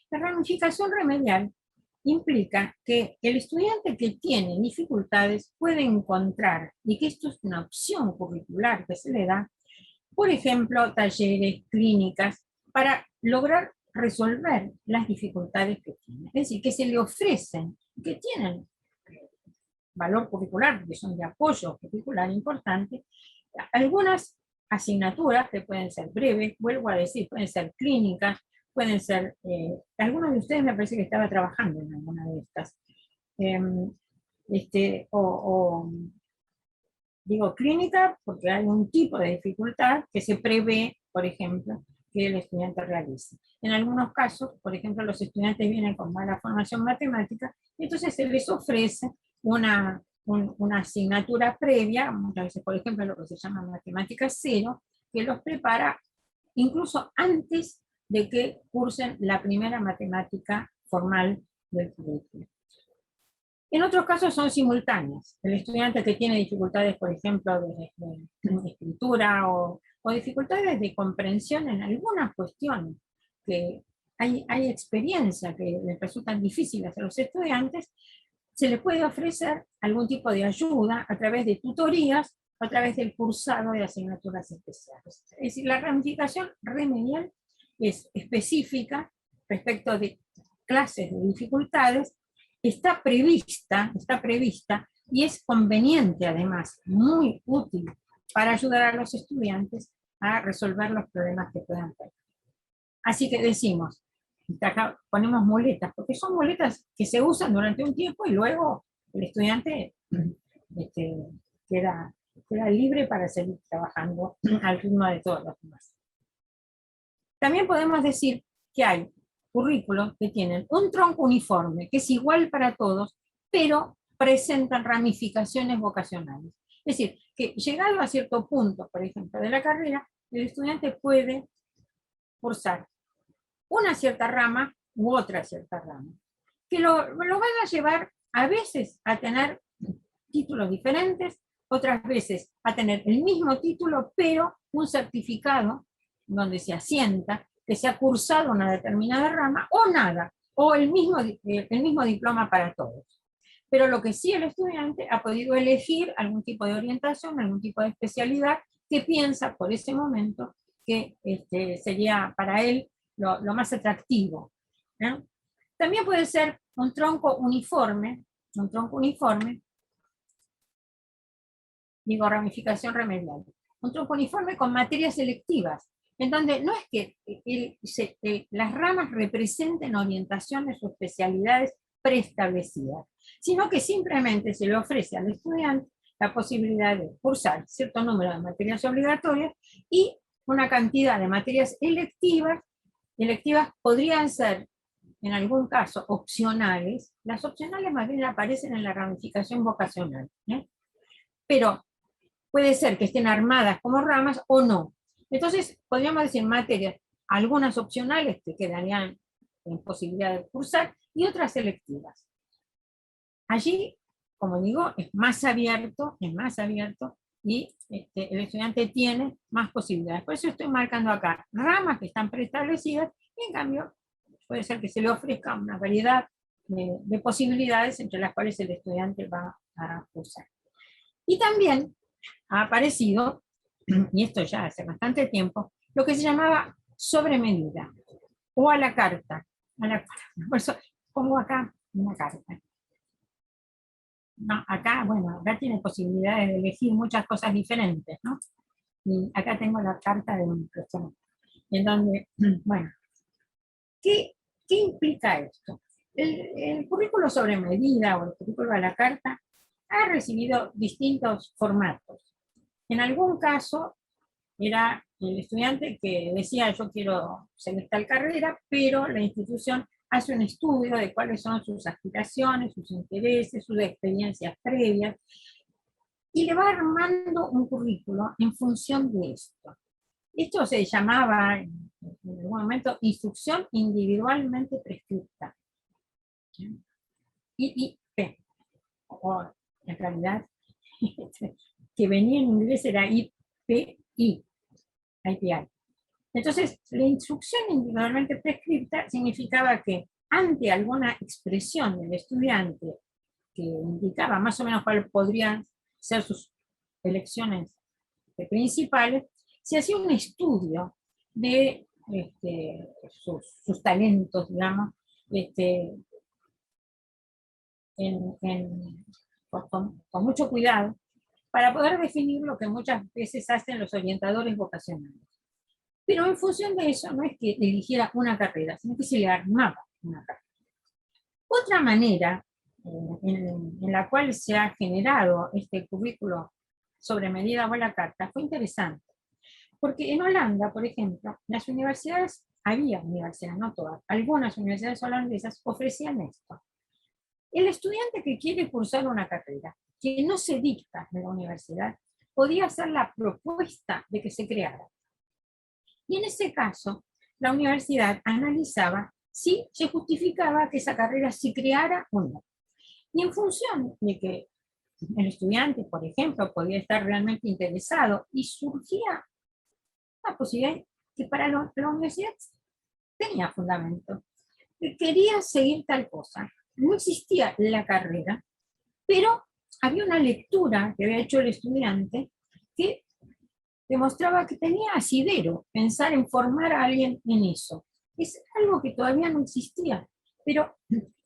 La ramificación remedial implica que el estudiante que tiene dificultades puede encontrar, y que esto es una opción curricular que se le da, por ejemplo, talleres, clínicas, para lograr resolver las dificultades que tiene. Es decir, que se le ofrecen, que tienen valor curricular, porque son de apoyo curricular importante, algunas asignaturas que pueden ser breves, vuelvo a decir, pueden ser clínicas, pueden ser, algunos de ustedes me parece que estaba trabajando en alguna de estas, digo clínica porque hay un tipo de dificultad que se prevé, por ejemplo, que el estudiante realice. En algunos casos, por ejemplo, los estudiantes vienen con mala formación matemática, y entonces se les ofrece una asignatura previa, muchas veces, por ejemplo, lo que se llama matemática cero, que los prepara incluso antes de que cursen la primera matemática formal del currículo. En otros casos son simultáneas. El estudiante que tiene dificultades, por ejemplo, de escritura o dificultades de comprensión en algunas cuestiones, que hay experiencia que les resultan difíciles a los estudiantes, se les puede ofrecer algún tipo de ayuda a través de tutorías, a través del cursado de asignaturas especiales. Es decir, la ramificación remedial es específica respecto de clases de dificultades, está prevista y es conveniente además, muy útil para ayudar a los estudiantes a resolver los problemas que puedan tener. Así que decimos, acá ponemos muletas, porque son muletas que se usan durante un tiempo y luego el estudiante queda libre para seguir trabajando al ritmo de todos los demás. También podemos decir que hay currículos que tienen un tronco uniforme, que es igual para todos, pero presentan ramificaciones vocacionales. Es decir, que llegado a cierto punto, por ejemplo, de la carrera, el estudiante puede cursar una cierta rama u otra cierta rama, que lo van a llevar a veces a tener títulos diferentes, otras veces a tener el mismo título, pero un certificado donde se asienta que se ha cursado una determinada rama, o nada, o el mismo diploma para todos. Pero lo que sí el estudiante ha podido elegir algún tipo de orientación, algún tipo de especialidad que piensa por ese momento que sería para él lo más atractivo. También puede ser un tronco uniforme, digo ramificación remedial, un tronco uniforme con materias selectivas, en donde no es que las ramas representen orientaciones o especialidades preestablecidas, sino que simplemente se le ofrece al estudiante la posibilidad de cursar cierto número de materias obligatorias y una cantidad de materias electivas. Electivas podrían ser, en algún caso, opcionales. Las opcionales más bien aparecen en la ramificación vocacional, pero puede ser que estén armadas como ramas o no. Entonces, podríamos decir materias, algunas opcionales que quedarían en posibilidad de cursar y otras selectivas. Allí, como digo, es más abierto y el estudiante tiene más posibilidades. Por eso estoy marcando acá ramas que están preestablecidas y en cambio puede ser que se le ofrezca una variedad de posibilidades entre las cuales el estudiante va a cursar. Y también ha aparecido, y esto ya hace bastante tiempo, lo que se llamaba sobre medida o a la carta. Por eso pongo acá una carta. No, acá tiene posibilidades de elegir muchas cosas diferentes, ¿no? Y acá tengo la carta de un profesor. En donde, bueno, ¿qué implica esto? El currículo sobre medida o el currículo a la carta ha recibido distintos formatos. En algún caso era el estudiante que decía yo quiero seguir tal carrera, pero la institución hace un estudio de cuáles son sus aspiraciones, sus intereses, sus experiencias previas, y le va armando un currículo en función de esto. Esto se llamaba en algún momento instrucción individualmente prescripta. IIP, o en realidad que venía en inglés era IPI, IPI. Entonces, la instrucción individualmente prescripta significaba que ante alguna expresión del estudiante que indicaba más o menos cuáles podrían ser sus elecciones principales, se hacía un estudio de sus talentos, digamos, con mucho cuidado, para poder definir lo que muchas veces hacen los orientadores vocacionales. Pero en función de eso, no es que eligiera una carrera, sino que se le armaba una carrera. Otra manera en la cual se ha generado este currículo sobre medida o a la carta fue interesante. Porque en Holanda, por ejemplo, las universidades, había universidades, no todas, algunas universidades holandesas ofrecían esto. El estudiante que quiere cursar una carrera, que no se dicta en la universidad, podía hacer la propuesta de que se creara. Y en ese caso, la universidad analizaba si se justificaba que esa carrera se creara o no. Y en función de que el estudiante, por ejemplo, podía estar realmente interesado y surgía la posibilidad que para la universidad tenía fundamento, que quería seguir tal cosa. No existía la carrera, pero había una lectura que había hecho el estudiante que demostraba que tenía asidero pensar en formar a alguien en eso. Es algo que todavía no existía, pero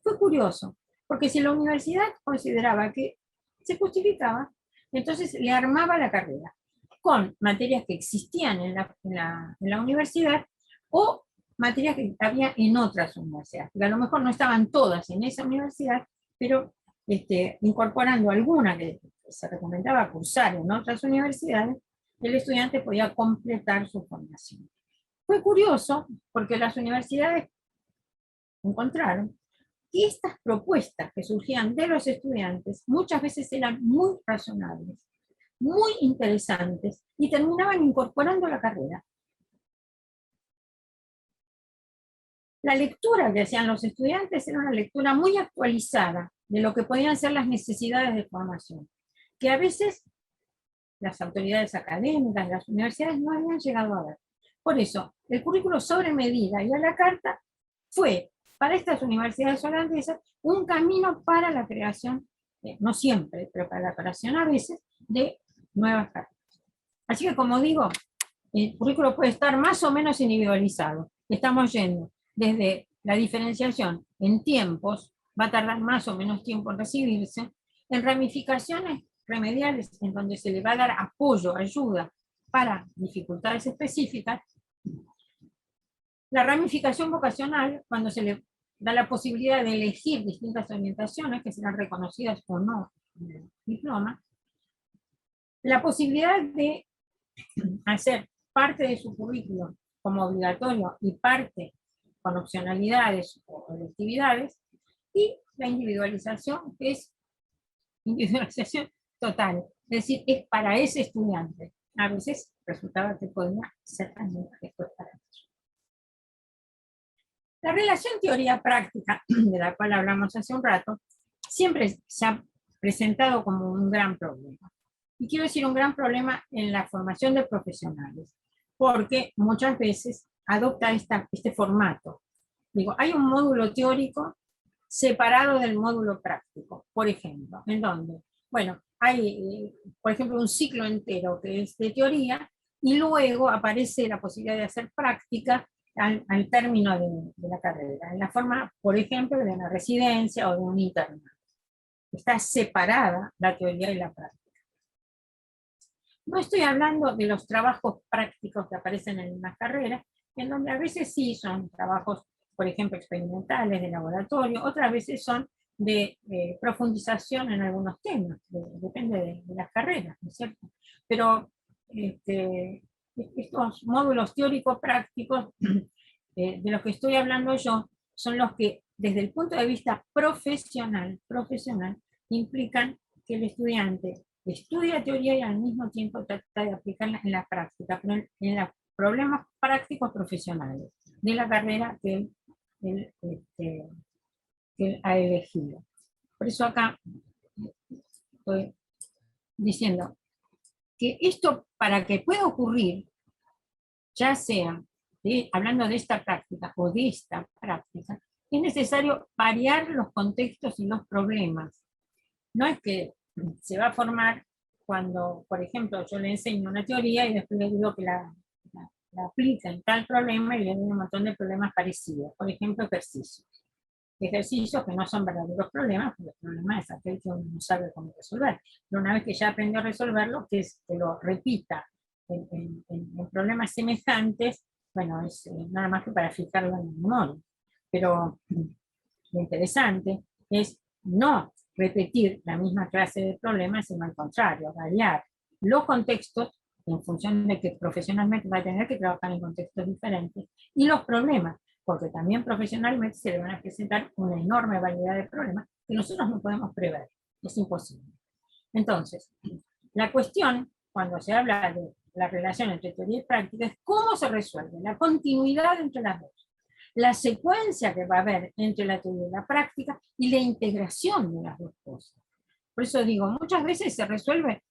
fue curioso, porque si la universidad consideraba que se justificaba, entonces le armaba la carrera con materias que existían en la universidad o materias que había en otras universidades, que a lo mejor no estaban todas en esa universidad, pero incorporando alguna que se recomendaba cursar en otras universidades, el estudiante podía completar su formación. Fue curioso porque las universidades encontraron que estas propuestas que surgían de los estudiantes muchas veces eran muy razonables, muy interesantes y terminaban incorporando la carrera. La lectura que hacían los estudiantes era una lectura muy actualizada de lo que podían ser las necesidades de formación, que a veces las autoridades académicas, las universidades no habían llegado a ver. Por eso, el currículo sobre medida y a la carta fue, para estas universidades holandesas, un camino para la creación, no siempre, pero para la creación a veces, de nuevas cartas. Así que, como digo, el currículo puede estar más o menos individualizado. Estamos yendo desde la diferenciación en tiempos, va a tardar más o menos tiempo en recibirse, en ramificaciones remediales, en donde se le va a dar apoyo, ayuda para dificultades específicas. La ramificación vocacional, cuando se le da la posibilidad de elegir distintas orientaciones que serán reconocidas o no en el diploma. La posibilidad de hacer parte de su currículum como obligatorio y parte con opcionalidades o electividades, y la individualización, que es individualización total, es decir, es para ese estudiante. A veces resultaba que podía ser también después para otros. La relación teoría-práctica, de la cual hablamos hace un rato, siempre se ha presentado como un gran problema. Y quiero decir un gran problema en la formación de profesionales, porque muchas veces adopta este formato. Digo, hay un módulo teórico separado del módulo práctico, por ejemplo, en donde, bueno, hay, por ejemplo, un ciclo entero que es de teoría, y luego aparece la posibilidad de hacer práctica al término de la carrera, en la forma, por ejemplo, de una residencia o de un internado. Está separada la teoría y la práctica. No estoy hablando de los trabajos prácticos que aparecen en las carreras, en donde a veces sí son trabajos, por ejemplo, experimentales, de laboratorio, otras veces son de profundización en algunos temas, depende de las carreras, ¿no es cierto? Pero estos módulos teóricos prácticos de los que estoy hablando yo son los que, desde el punto de vista profesional, implican que el estudiante estudia teoría y al mismo tiempo trata de aplicarla en la práctica, pero en los problemas prácticos profesionales de la carrera que él ha elegido. Por eso acá estoy diciendo que esto, para que pueda ocurrir, ya sea hablando de esta práctica o de esta práctica, es necesario variar los contextos y los problemas. No es que se va a formar cuando, por ejemplo, yo le enseño una teoría y después le digo que la aplica en tal problema y le doy un montón de problemas parecidos. Por ejemplo, ejercicios. Ejercicios que no son verdaderos problemas, porque el problema es aquel que uno no sabe cómo resolver. Pero una vez que ya aprendió a resolverlo, que lo repita en problemas semejantes, bueno, es nada más que para fijarlo en el memoria. Pero lo interesante es no repetir la misma clase de problemas, sino al contrario, variar los contextos en función de que profesionalmente va a tener que trabajar en contextos diferentes, y los problemas, porque también profesionalmente se le van a presentar una enorme variedad de problemas que nosotros no podemos prever, es imposible. Entonces, la cuestión, cuando se habla de la relación entre teoría y práctica, es cómo se resuelve la continuidad entre las dos, la secuencia que va a haber entre la teoría y la práctica y la integración de las dos cosas. Por eso digo, muchas veces se resuelve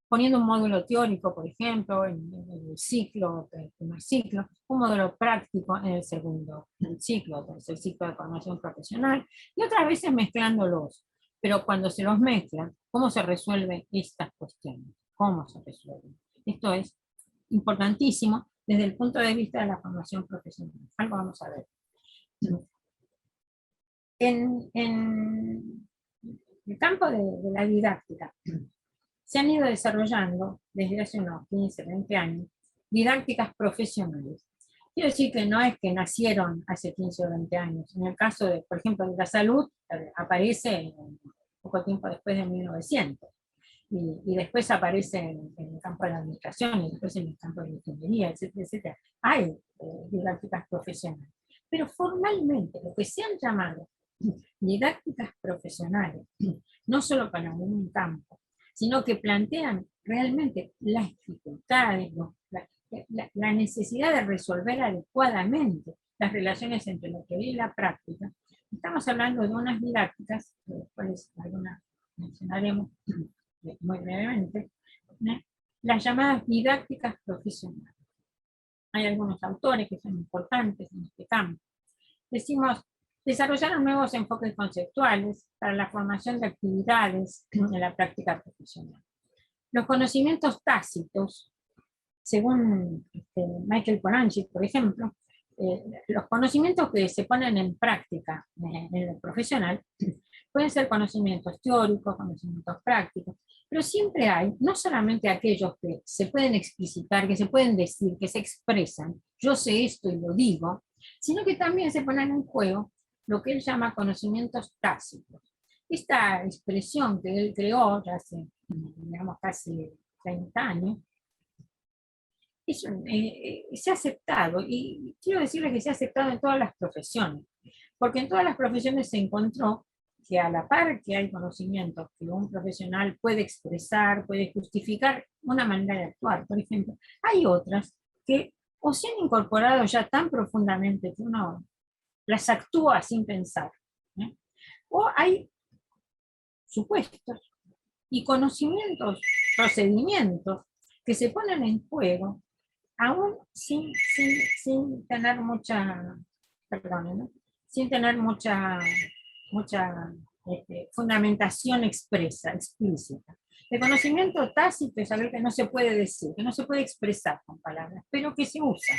poniendo un módulo teórico, por ejemplo, en el ciclo, el primer ciclo, un módulo práctico en el segundo ciclo, tercer ciclo de formación profesional, y otras veces mezclándolos. Pero cuando se los mezclan, ¿cómo se resuelven estas cuestiones? ¿Cómo se resuelven? Esto es importantísimo desde el punto de vista de la formación profesional. Algo vamos a ver. En el campo de la didáctica, se han ido desarrollando desde hace unos 15, 20 años didácticas profesionales. Quiero decir que no es que nacieron hace 15 o 20 años. En el caso, de, por ejemplo, de la salud, aparece poco tiempo después de 1900. Y después aparece en el campo de la administración, y después en el campo de la ingeniería, etcétera, etcétera. Hay didácticas profesionales. Pero formalmente, lo que se han llamado didácticas profesionales, no solo para un campo, sino que plantean realmente las dificultades, la necesidad de resolver adecuadamente las relaciones entre la teoría y la práctica. Estamos hablando de unas didácticas, que después algunas mencionaremos muy brevemente, las llamadas didácticas profesionales. Hay algunos autores que son importantes en este campo. Decimos, desarrollaron nuevos enfoques conceptuales para la formación de actividades en la práctica profesional. Los conocimientos tácitos, según Michael Polanyi, por ejemplo, los conocimientos que se ponen en práctica en el profesional pueden ser conocimientos teóricos, conocimientos prácticos, pero siempre hay, no solamente aquellos que se pueden explicitar, que se pueden decir, que se expresan, yo sé esto y lo digo, sino que también se ponen en juego lo que él llama conocimientos tácitos. Esta expresión que él creó ya hace, digamos, casi 30 años, se ha aceptado, y quiero decirles que se ha aceptado en todas las profesiones, porque en todas las profesiones se encontró que a la par que hay conocimientos que un profesional puede expresar, puede justificar una manera de actuar, por ejemplo, hay otras que o se han incorporado ya tan profundamente que uno las actúa sin pensar, ¿eh? O hay supuestos y conocimientos, procedimientos que se ponen en juego aún sin tener mucha, perdón, ¿no? Sin tener mucha fundamentación explícita. El conocimiento tácito es algo que no se puede decir, que no se puede expresar con palabras, pero que se usa,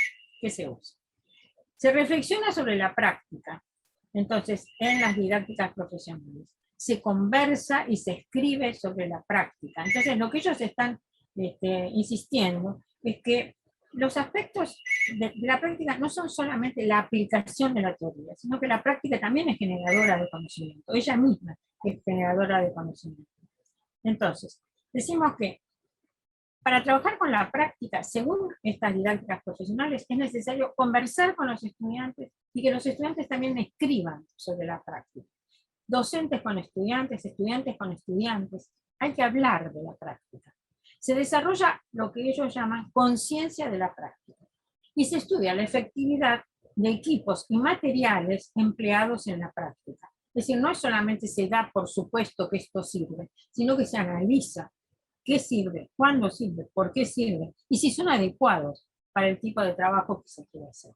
Se reflexiona sobre la práctica, entonces, en las didácticas profesionales. Se conversa y se escribe sobre la práctica. Entonces, lo que ellos están insistiendo es que los aspectos de la práctica no son solamente la aplicación de la teoría, sino que la práctica también es generadora de conocimiento. Ella misma es generadora de conocimiento. Entonces, decimos que para trabajar con la práctica, según estas didácticas profesionales, es necesario conversar con los estudiantes y que los estudiantes también escriban sobre la práctica. Docentes con estudiantes, estudiantes con estudiantes, hay que hablar de la práctica. Se desarrolla lo que ellos llaman conciencia de la práctica y se estudia la efectividad de equipos y materiales empleados en la práctica. Es decir, no es solamente se da por supuesto que esto sirve, sino que se analiza qué sirve, cuándo sirve, por qué sirve, y si son adecuados para el tipo de trabajo que se quiere hacer.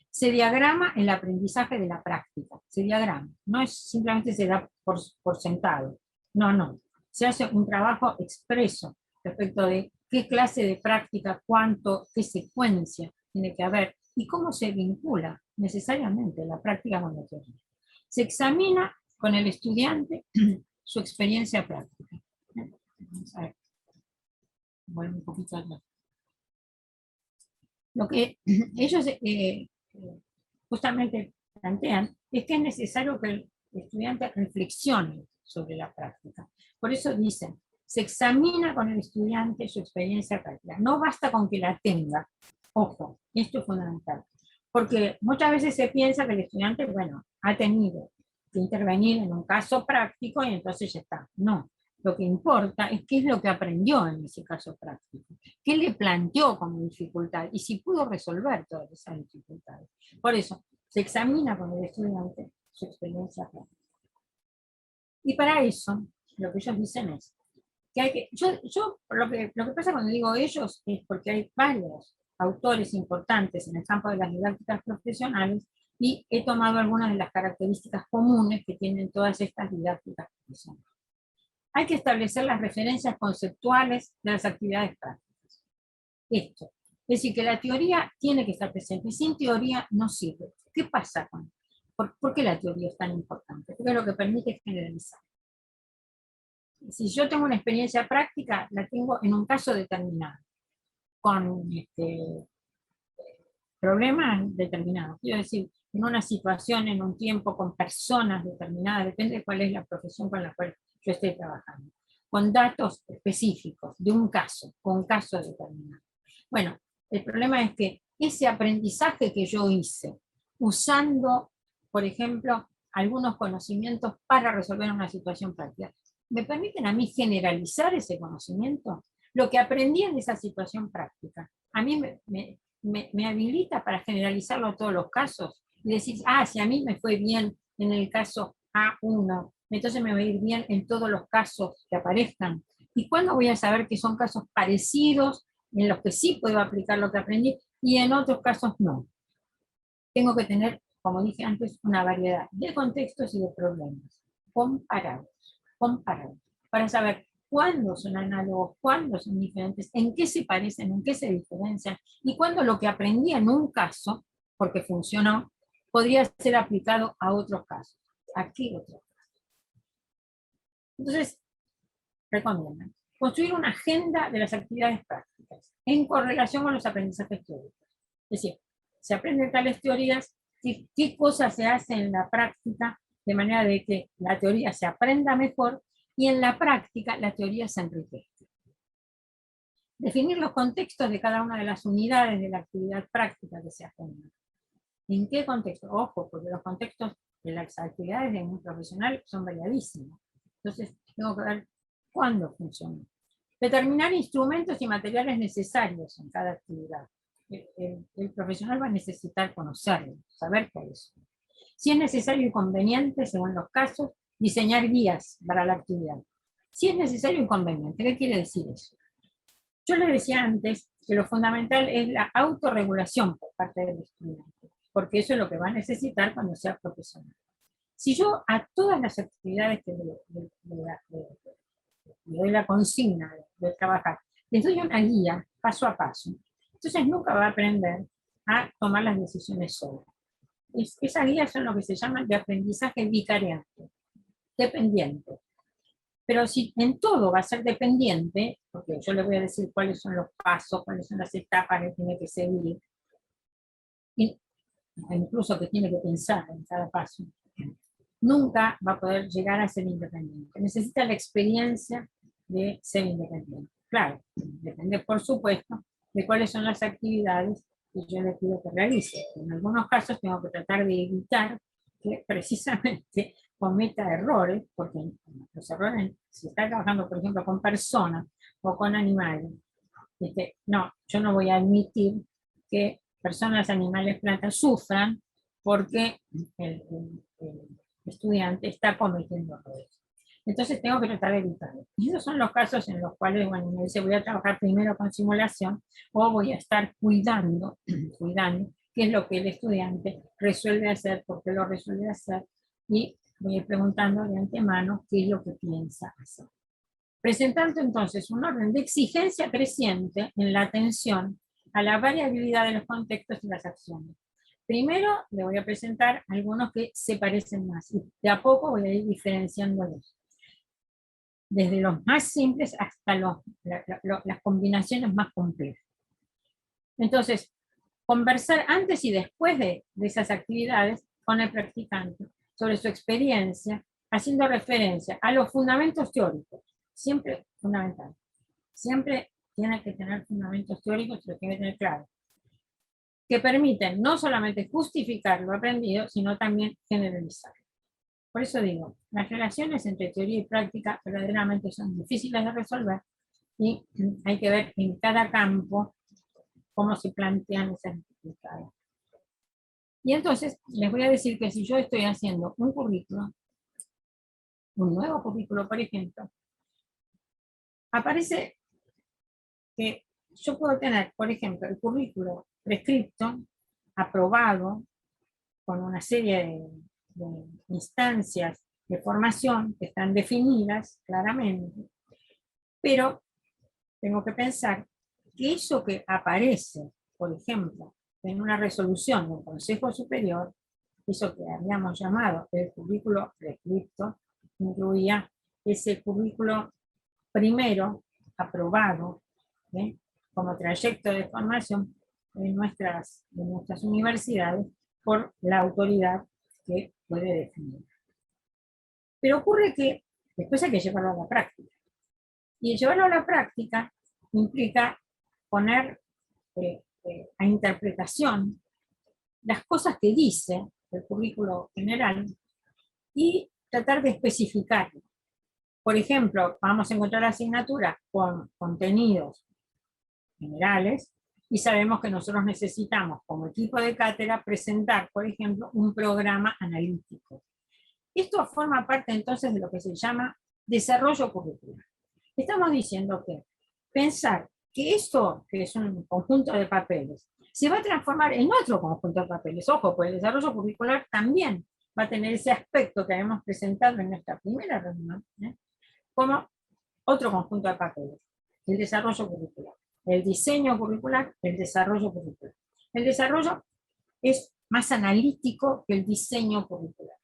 Se diagrama el aprendizaje de la práctica, se diagrama, no es simplemente se da por sentado, no, no, se hace un trabajo expreso respecto de qué clase de práctica, cuánto, qué secuencia tiene que haber y cómo se vincula necesariamente la práctica con la teoría. Se examina con el estudiante su experiencia práctica. Vamos a ver. Vuelvo un poquito atrás. Lo que ellos justamente plantean es que es necesario que el estudiante reflexione sobre la práctica. Por eso dicen, se examina con el estudiante su experiencia práctica. No basta con que la tenga. Ojo, esto es fundamental. Porque muchas veces se piensa que el estudiante, bueno, ha tenido que intervenir en un caso práctico y entonces ya está. No. Lo que importa es qué es lo que aprendió en ese caso práctico, qué le planteó como dificultad y si pudo resolver todas esas dificultades. Por eso, se examina con el estudiante su experiencia práctica. Y para eso, lo que ellos dicen es que hay que, lo que pasa cuando digo ellos es porque hay varios autores importantes en el campo de las didácticas profesionales y he tomado algunas de las características comunes que tienen todas estas didácticas profesionales. Hay que establecer las referencias conceptuales de las actividades prácticas. Esto. Es decir, que la teoría tiene que estar presente. Y sin teoría no sirve. ¿Qué pasa con? ¿Por qué la teoría es tan importante? Porque lo que permite es generalizar. Si yo tengo una experiencia práctica, la tengo en un caso determinado, con problemas determinados. Quiero decir, en una situación, en un tiempo, con personas determinadas, depende de cuál es la profesión con la cual yo estoy trabajando, con datos específicos de un caso, con casos determinados. Bueno, el problema es que ese aprendizaje que yo hice, usando, por ejemplo, algunos conocimientos para resolver una situación práctica, ¿me permiten a mí generalizar ese conocimiento? Lo que aprendí en esa situación práctica, a mí me habilita para generalizarlo a todos los casos y decir, si a mí me fue bien en el caso A1, entonces me va a ir bien en todos los casos que aparezcan. ¿Y cuándo voy a saber que son casos parecidos, en los que sí puedo aplicar lo que aprendí, y en otros casos no? Tengo que tener, como dije antes, una variedad de contextos y de problemas comparados, para saber cuándo son análogos, cuándo son diferentes, en qué se parecen, en qué se diferencian, y cuándo lo que aprendí en un caso, porque funcionó, podría ser aplicado a otros casos. Aquí otro caso. Entonces, recomiendan construir una agenda de las actividades prácticas en correlación con los aprendizajes teóricos. Es decir, se aprenden tales teorías, qué cosas se hacen en la práctica, de manera de que la teoría se aprenda mejor y en la práctica la teoría se enriquezca. Definir los contextos de cada una de las unidades de la actividad práctica que se aprende. ¿En qué contexto? Ojo, porque los contextos de las actividades de un profesional son variadísimos. Entonces, tengo que ver cuándo funciona. Determinar instrumentos y materiales necesarios en cada actividad. El profesional va a necesitar conocerlo, saber cuáles son. Si es necesario y conveniente, según los casos, diseñar guías para la actividad. Si es necesario y conveniente, ¿qué quiere decir eso? Yo les decía antes que lo fundamental es la autorregulación por parte del estudiante, porque eso es lo que va a necesitar cuando sea profesional. Si yo a todas las actividades que le doy la consigna de trabajar, les doy una guía paso a paso, entonces nunca va a aprender a tomar las decisiones sola. Esas guías son lo que se llama de aprendizaje vicariante, dependiente. Pero si en todo va a ser dependiente, porque yo le voy a decir cuáles son los pasos, cuáles son las etapas que tiene que seguir, incluso que tiene que pensar en cada paso, nunca va a poder llegar a ser independiente. Necesita la experiencia de ser independiente. Claro, depende, por supuesto, de cuáles son las actividades que yo le pido que realice. En algunos casos tengo que tratar de evitar que precisamente cometa errores, porque los errores, si está trabajando, por ejemplo, con personas o con animales, no, yo no voy a admitir que personas, animales, plantas sufran porque estudiante está cometiendo errores. Entonces tengo que tratar de evitarlo. Y esos son los casos en los cuales, bueno, me dice, voy a trabajar primero con simulación o voy a estar cuidando qué es lo que el estudiante resuelve hacer, por qué lo resuelve hacer, y voy a ir preguntando de antemano qué es lo que piensa hacer. Presentando entonces un orden de exigencia creciente en la atención a la variabilidad de los contextos y las acciones. Primero le voy a presentar algunos que se parecen más, y de a poco voy a ir diferenciándolos, desde los más simples hasta las combinaciones más complejas. Entonces, conversar antes y después de esas actividades con el practicante sobre su experiencia, haciendo referencia a los fundamentos teóricos, siempre fundamental. Siempre tiene que tener fundamentos teóricos, lo tiene que tener claro, que permiten no solamente justificar lo aprendido, sino también generalizar. Por eso digo, las relaciones entre teoría y práctica verdaderamente son difíciles de resolver y hay que ver en cada campo cómo se plantean esas dificultades. Y entonces les voy a decir que si yo estoy haciendo un currículo, un nuevo currículo, por ejemplo, aparece que yo puedo tener, por ejemplo, el currículo prescripto, aprobado, con una serie de instancias de formación que están definidas claramente, pero tengo que pensar que eso que aparece, por ejemplo, en una resolución del Consejo Superior, eso que habíamos llamado el currículo prescripto, incluía ese currículo primero aprobado, ¿eh?, como trayecto de formación en nuestras universidades por la autoridad que puede definir. Pero ocurre que después hay que llevarlo a la práctica. Y llevarlo a la práctica implica poner a interpretación las cosas que dice el currículo general y tratar de especificarlo. Por ejemplo, vamos a encontrar asignaturas con contenidos generales y sabemos que nosotros necesitamos como equipo de cátedra presentar, por ejemplo, un programa analítico. Esto forma parte entonces de lo que se llama desarrollo curricular. Estamos diciendo que pensar que esto, que es un conjunto de papeles, se va a transformar en otro conjunto de papeles. Ojo, pues el desarrollo curricular también va a tener ese aspecto que hemos presentado en nuestra primera reunión, como otro conjunto de papeles, el desarrollo curricular, el diseño curricular, el desarrollo curricular. El desarrollo es más analítico que el diseño curricular.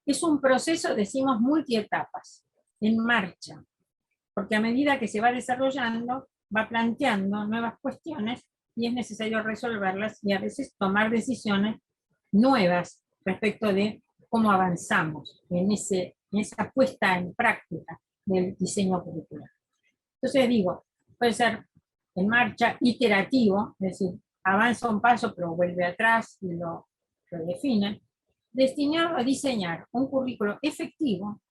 Es un proceso, decimos, multietapas, en marcha, porque a medida que se va desarrollando, va planteando nuevas cuestiones y es necesario resolverlas y a veces tomar decisiones nuevas respecto de cómo avanzamos en esa puesta en práctica del diseño curricular. Entonces digo, puede ser en marcha, iterativo, es decir, avanza un paso pero vuelve atrás y lo define, destinado a diseñar un currículo efectivo,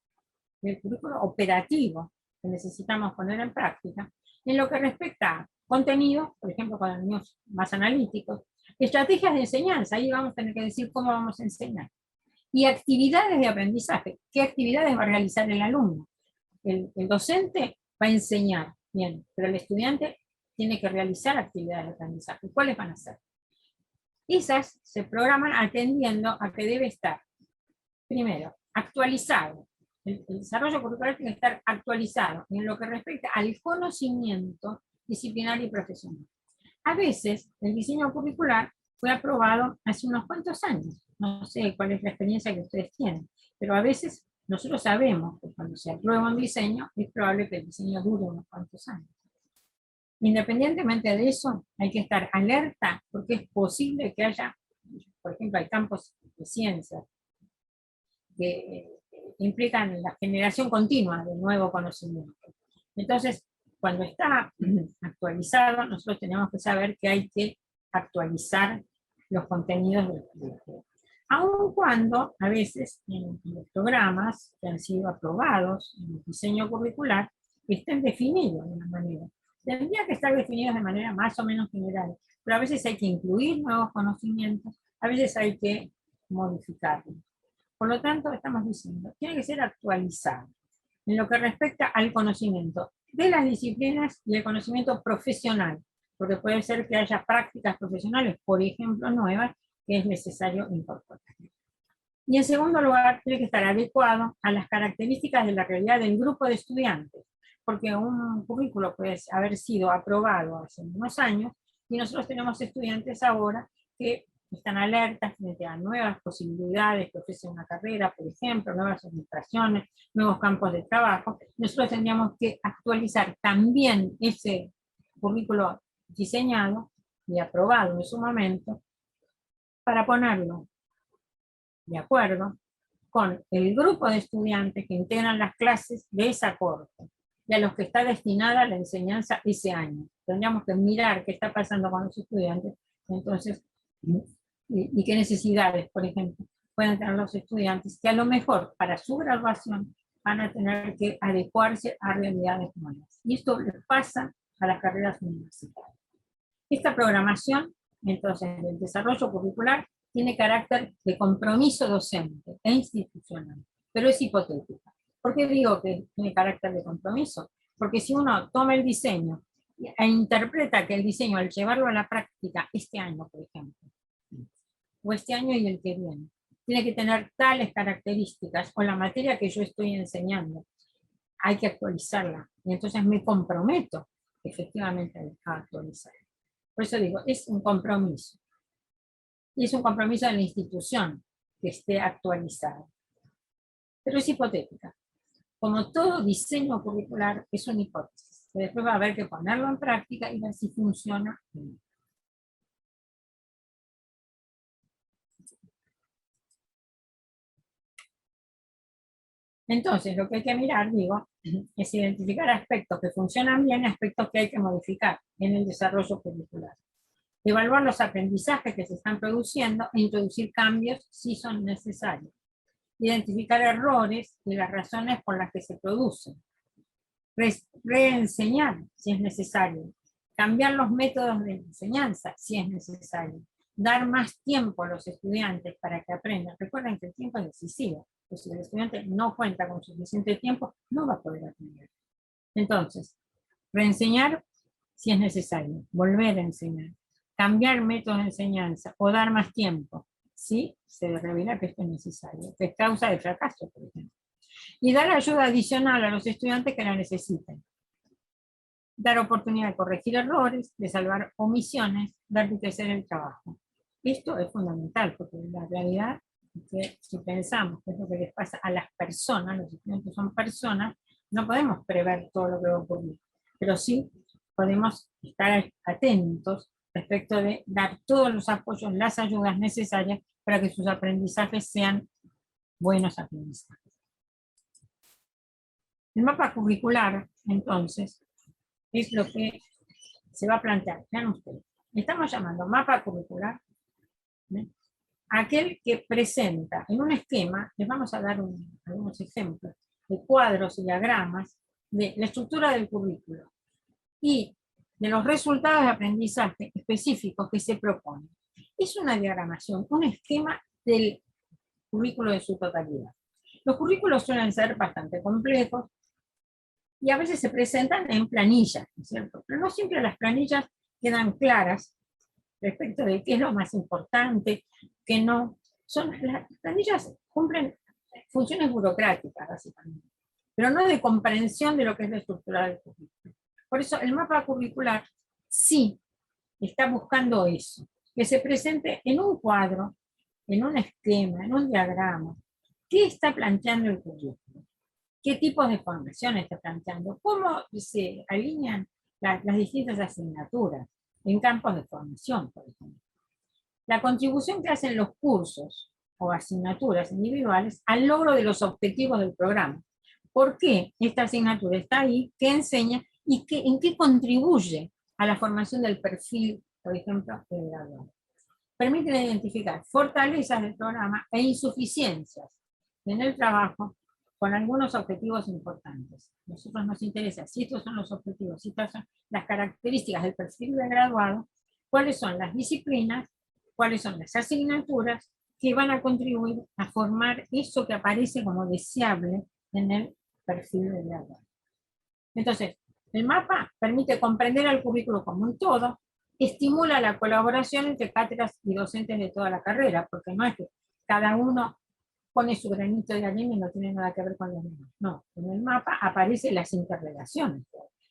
el currículo operativo que necesitamos poner en práctica, en lo que respecta a contenido, por ejemplo, contenidos más analíticos, estrategias de enseñanza, ahí vamos a tener que decir cómo vamos a enseñar, y actividades de aprendizaje, qué actividades va a realizar el alumno. El docente va a enseñar, bien, pero el estudiante tiene que realizar actividades de aprendizaje. ¿Cuáles van a ser? Esas se programan atendiendo a que debe estar, primero, actualizado. El desarrollo curricular tiene que estar actualizado en lo que respecta al conocimiento disciplinario y profesional. A veces, el diseño curricular fue aprobado hace unos cuantos años. No sé cuál es la experiencia que ustedes tienen, pero a veces nosotros sabemos que cuando se aprueba un diseño, es probable que el diseño dure unos cuantos años. Independientemente de eso, hay que estar alerta porque es posible que haya, por ejemplo, hay campos de ciencias que implican la generación continua de nuevo conocimiento. Entonces, cuando está actualizado, nosotros tenemos que saber que hay que actualizar los contenidos del currículo. Aun cuando a veces en los programas que han sido aprobados en el diseño curricular estén definidos de una manera. Tendría que estar definidos de manera más o menos general, pero a veces hay que incluir nuevos conocimientos, a veces hay que modificarlos. Por lo tanto, estamos diciendo, tiene que ser actualizado en lo que respecta al conocimiento de las disciplinas y el conocimiento profesional, porque puede ser que haya prácticas profesionales, por ejemplo, nuevas, que es necesario incorporar. Y en segundo lugar, tiene que estar adecuado a las características de la realidad del grupo de estudiantes, porque un currículo puede haber sido aprobado hace unos años y nosotros tenemos estudiantes ahora que están alertas frente a nuevas posibilidades que ofrece una carrera, por ejemplo, nuevas administraciones, nuevos campos de trabajo. Nosotros tendríamos que actualizar también ese currículo diseñado y aprobado en su momento para ponerlo de acuerdo con el grupo de estudiantes que integran las clases de esa corte y a los que está destinada la enseñanza ese año. Tendríamos que mirar qué está pasando con los estudiantes, entonces, y qué necesidades, por ejemplo, pueden tener los estudiantes que a lo mejor para su graduación van a tener que adecuarse a realidades nuevas. Y esto les pasa a las carreras universitarias. Esta programación, entonces, del desarrollo curricular, tiene carácter de compromiso docente e institucional, pero es hipotética. ¿Por qué digo que tiene carácter de compromiso? Porque si uno toma el diseño e interpreta que el diseño, al llevarlo a la práctica este año, por ejemplo, o este año y el que viene, tiene que tener tales características, o la materia que yo estoy enseñando, hay que actualizarla. Y entonces me comprometo efectivamente a actualizarla. Por eso digo, es un compromiso. Y es un compromiso de la institución que esté actualizado. Pero es hipotética. Como todo diseño curricular, es una hipótesis. Que después va a haber que ponerlo en práctica y ver si funciona. Entonces, lo que hay que mirar, digo, es identificar aspectos que funcionan bien y aspectos que hay que modificar en el desarrollo curricular. Evaluar los aprendizajes que se están produciendo e introducir cambios si son necesarios. Identificar errores y las razones por las que se producen. Reenseñar si es necesario. Cambiar los métodos de enseñanza si es necesario. Dar más tiempo a los estudiantes para que aprendan. Recuerden que el tiempo es decisivo. Pues si el estudiante no cuenta con suficiente tiempo, no va a poder aprender. Entonces, reenseñar si es necesario. Volver a enseñar. Cambiar métodos de enseñanza o dar más tiempo si se revela que esto es necesario, que es causa de fracaso, por ejemplo. Y dar ayuda adicional a los estudiantes que la necesiten. Dar oportunidad de corregir errores, de salvar omisiones, de enriquecer el trabajo. Esto es fundamental, porque la realidad es que si pensamos que es lo que les pasa a las personas, los estudiantes son personas, no podemos prever todo lo que va a ocurrir, pero sí podemos estar atentos respecto de dar todos los apoyos, las ayudas necesarias para que sus aprendizajes sean buenos aprendizajes. El mapa curricular, entonces, es lo que se va a plantear. Vean ustedes, estamos llamando mapa curricular aquel que presenta en un esquema, les vamos a dar algunos ejemplos de cuadros y diagramas de la estructura del currículo y de los resultados de aprendizaje específicos que se proponen. Es una diagramación, un esquema del currículo en su totalidad. Los currículos suelen ser bastante complejos y a veces se presentan en planillas, ¿no es cierto? Pero no siempre las planillas quedan claras respecto de qué es lo más importante, qué no. Las planillas cumplen funciones burocráticas, básicamente, pero no de comprensión de lo que es la estructura del currículo. Por eso el mapa curricular sí está buscando eso, que se presente en un cuadro, en un esquema, en un diagrama. ¿Qué está planteando el currículo? ¿Qué tipos de formación está planteando? ¿Cómo se alinean las distintas asignaturas en campos de formación, por ejemplo? La contribución que hacen los cursos o asignaturas individuales al logro de los objetivos del programa. ¿Por qué esta asignatura está ahí? ¿Qué enseña? ¿Y en qué contribuye a la formación del perfil, por ejemplo, del graduado? Permiten identificar fortalezas del programa e insuficiencias en el trabajo con algunos objetivos importantes. A nosotros nos interesa si estos son los objetivos, si estas son las características del perfil del graduado, cuáles son las disciplinas, cuáles son las asignaturas que van a contribuir a formar eso que aparece como deseable en el perfil del graduado. Entonces, el mapa permite comprender al currículo como un todo, estimula la colaboración entre cátedras y docentes de toda la carrera, porque no es que cada uno pone su granito de arena y no tiene nada que ver con los demás. No, en el mapa aparecen las interrelaciones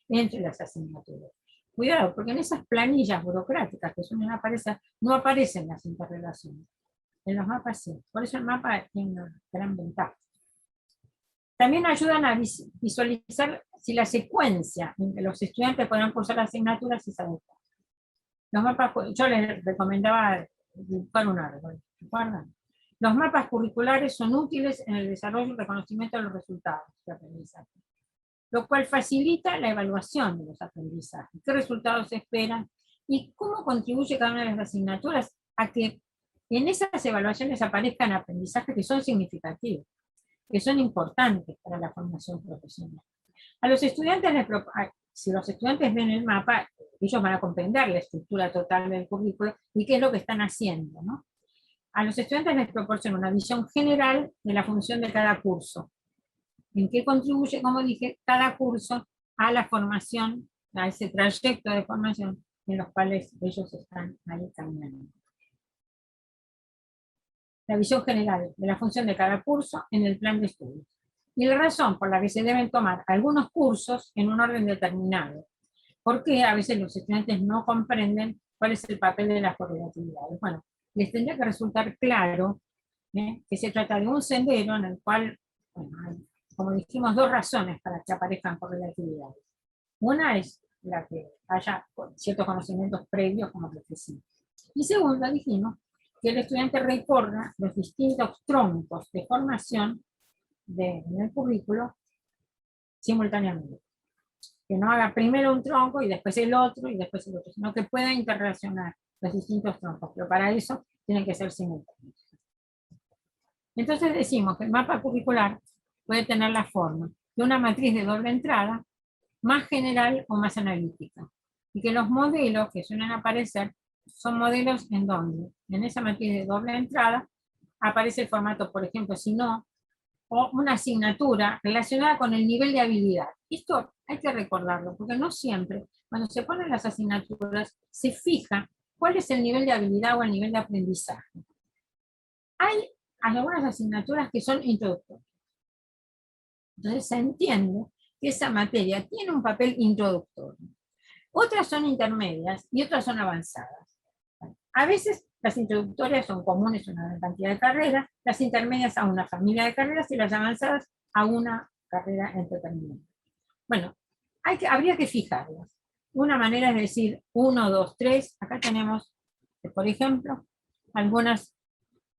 entre las asignaturas. Cuidado, porque en esas planillas burocráticas que suelen aparecer, no aparecen las interrelaciones. En los mapas sí. Por eso el mapa tiene una gran ventaja. También ayudan a visualizar si la secuencia en que los estudiantes podrán cursar las asignaturas es adecuada. Los mapas, yo les recomendaba dibujar un árbol, ¿recuerdan? Los mapas curriculares son útiles en el desarrollo y reconocimiento de los resultados de aprendizaje, lo cual facilita la evaluación de los aprendizajes, qué resultados se esperan y cómo contribuye cada una de las asignaturas a que en esas evaluaciones aparezcan aprendizajes que son significativos, que son importantes para la formación profesional. A los estudiantes, si los estudiantes ven el mapa, ellos van a comprender la estructura total del currículo y qué es lo que están haciendo, ¿no? A los estudiantes les proporciona una visión general de la función de cada curso, en qué contribuye, como dije, cada curso a la formación, a ese trayecto de formación en los cuales ellos están ahí caminando. La visión general de la función de cada curso en el plan de estudios. Y la razón por la que se deben tomar algunos cursos en un orden determinado. Porque a veces los estudiantes no comprenden cuál es el papel de las correlatividades. Bueno, les tendría que resultar claro que se trata de un sendero en el cual, bueno, hay, como dijimos, dos razones para que aparezcan correlatividades. Una es la que haya ciertos conocimientos previos como requisito. Y segunda, dijimos, que el estudiante recorra los distintos troncos de formación en el currículo simultáneamente. Que no haga primero un tronco y después el otro y después el otro, sino que pueda interrelacionar los distintos troncos, pero para eso tienen que ser simultáneos. Entonces decimos que el mapa curricular puede tener la forma de una matriz de doble entrada, más general o más analítica, y que los modelos que suelen aparecer son modelos en donde en esa matriz de doble entrada aparece el formato, por ejemplo, si no, o una asignatura relacionada con el nivel de habilidad. Esto hay que recordarlo, porque no siempre, cuando se ponen las asignaturas, se fija cuál es el nivel de habilidad o el nivel de aprendizaje. Hay algunas asignaturas que son introductorias. Entonces se entiende que esa materia tiene un papel introductorio. Otras son intermedias y otras son avanzadas. A veces las introductorias son comunes a una gran cantidad de carreras, las intermedias a una familia de carreras y las avanzadas a una carrera en determinada. Bueno, habría que fijarlas. Una manera es decir 1, 2, 3. Acá tenemos, por ejemplo, algunos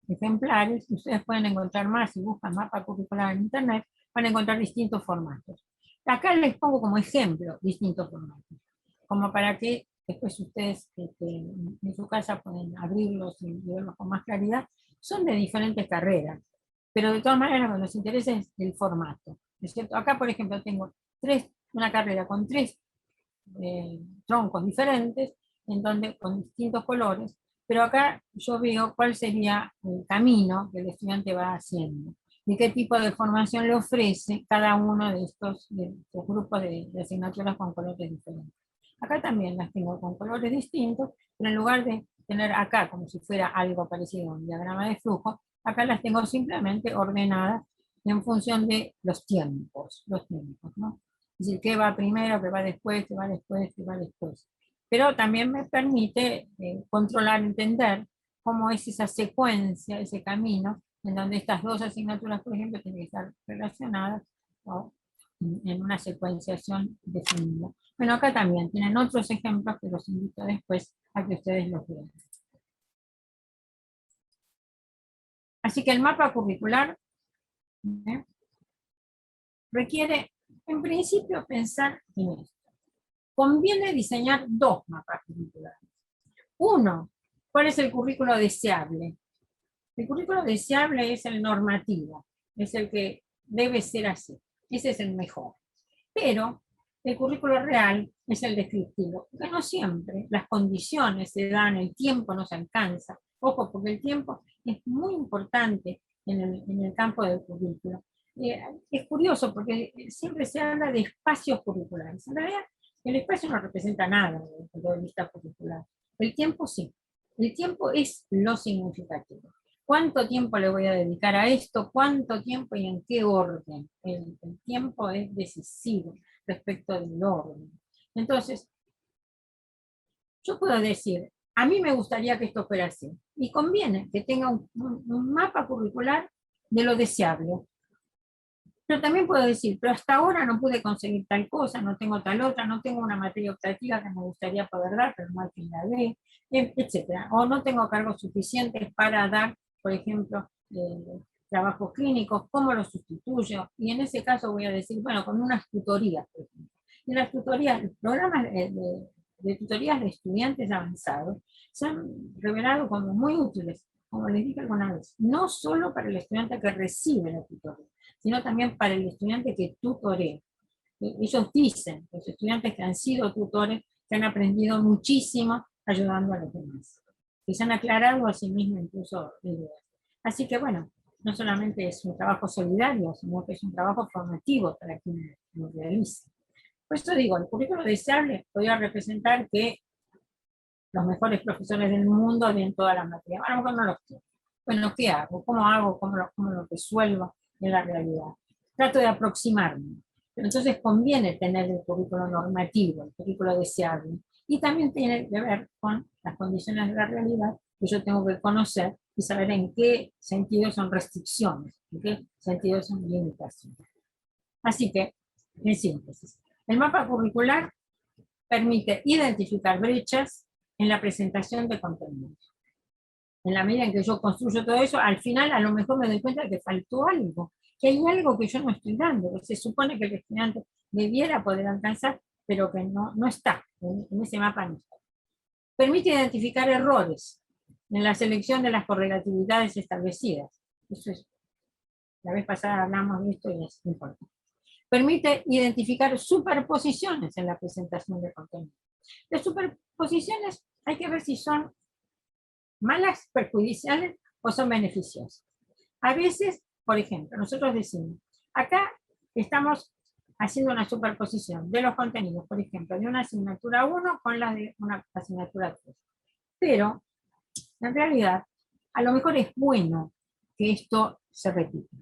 ejemplares. Ustedes pueden encontrar más si buscan mapa curricular en internet, van a encontrar distintos formatos. Acá les pongo como ejemplo distintos formatos, como para que después ustedes en su casa pueden abrirlos y verlos con más claridad. Son de diferentes carreras, pero de todas maneras lo que nos interesa es el formato, ¿no es cierto? Acá, por ejemplo, tengo una carrera con 3 troncos diferentes, con distintos colores, pero acá yo veo cuál sería el camino que el estudiante va haciendo y qué tipo de formación le ofrece cada uno de estos grupos de asignaturas con colores diferentes. Acá también las tengo con colores distintos, pero en lugar de tener acá como si fuera algo parecido a un diagrama de flujo, acá las tengo simplemente ordenadas en función de los tiempos, ¿no? Es decir, qué va primero, qué va después, qué va después, qué va después. Pero también me permite controlar, entender cómo es esa secuencia, ese camino, en donde estas dos asignaturas, por ejemplo, tienen que estar relacionadas, ¿no?, en una secuenciación definida. Bueno, acá también tienen otros ejemplos que los invito después a que ustedes los vean. Así que el mapa curricular requiere, en principio, pensar en esto. Conviene diseñar 2 mapas curriculares. Uno, ¿cuál es el currículo deseable? El currículo deseable es el normativo, es el que debe ser así. Ese es el mejor. Pero el currículo real es el descriptivo, porque no siempre las condiciones se dan, el tiempo no se alcanza. Ojo, porque el tiempo es muy importante en el campo del currículo. Es curioso porque siempre se habla de espacios curriculares. En realidad, el espacio no representa nada desde el punto de vista curricular. El tiempo sí. El tiempo es lo significativo. ¿Cuánto tiempo le voy a dedicar a esto? ¿Cuánto tiempo y en qué orden? El tiempo es decisivo respecto del orden. Entonces, yo puedo decir, a mí me gustaría que esto fuera así. Y conviene que tenga un mapa curricular de lo deseable. Pero también puedo decir, pero hasta ahora no pude conseguir tal cosa, no tengo tal otra, no tengo una materia optativa que me gustaría poder dar, pero no al fin la dé, etc. O no tengo cargos suficientes para dar, por ejemplo, trabajos clínicos, ¿cómo los sustituyo? Y en ese caso voy a decir, bueno, con unas tutorías, por ejemplo. Y las tutorías, los programas de tutorías de estudiantes avanzados se han revelado como muy útiles, como les dije alguna vez, no solo para el estudiante que recibe la tutoría, sino también para el estudiante que tutorea. Ellos dicen, los estudiantes que han sido tutores, que han aprendido muchísimo ayudando a los demás, que se han aclarado a sí mismos incluso ideas. Así que bueno, no solamente es un trabajo solidario, sino que es un trabajo formativo para quien lo realiza. Por eso digo, el currículo deseable podría representar que los mejores profesores del mundo den todas las materias. A lo mejor no los tengo. Bueno, ¿qué hago? ¿Cómo lo resuelvo en la realidad? Trato de aproximarme. Pero entonces conviene tener el currículo normativo, el currículo deseable. Y también tiene que ver con las condiciones de la realidad que yo tengo que conocer y saber en qué sentido son restricciones, en qué sentido son limitaciones. Así que, en síntesis, el mapa curricular permite identificar brechas en la presentación de contenidos. En la medida en que yo construyo todo eso, al final a lo mejor me doy cuenta de que faltó algo, que hay algo que yo no estoy dando, que se supone que el estudiante debiera poder alcanzar, pero que no está, en ese mapa no está. Permite identificar errores en la selección de las correlatividades establecidas. Eso es, la vez pasada hablamos de esto y es importante. Permite identificar superposiciones en la presentación de contenido. Las superposiciones hay que ver si son malas, perjudiciales o son beneficiosas. A veces, por ejemplo, nosotros decimos, acá estamos haciendo una superposición de los contenidos, por ejemplo, de una asignatura 1 con la de una asignatura 3. Pero, en realidad, a lo mejor es bueno que esto se repita.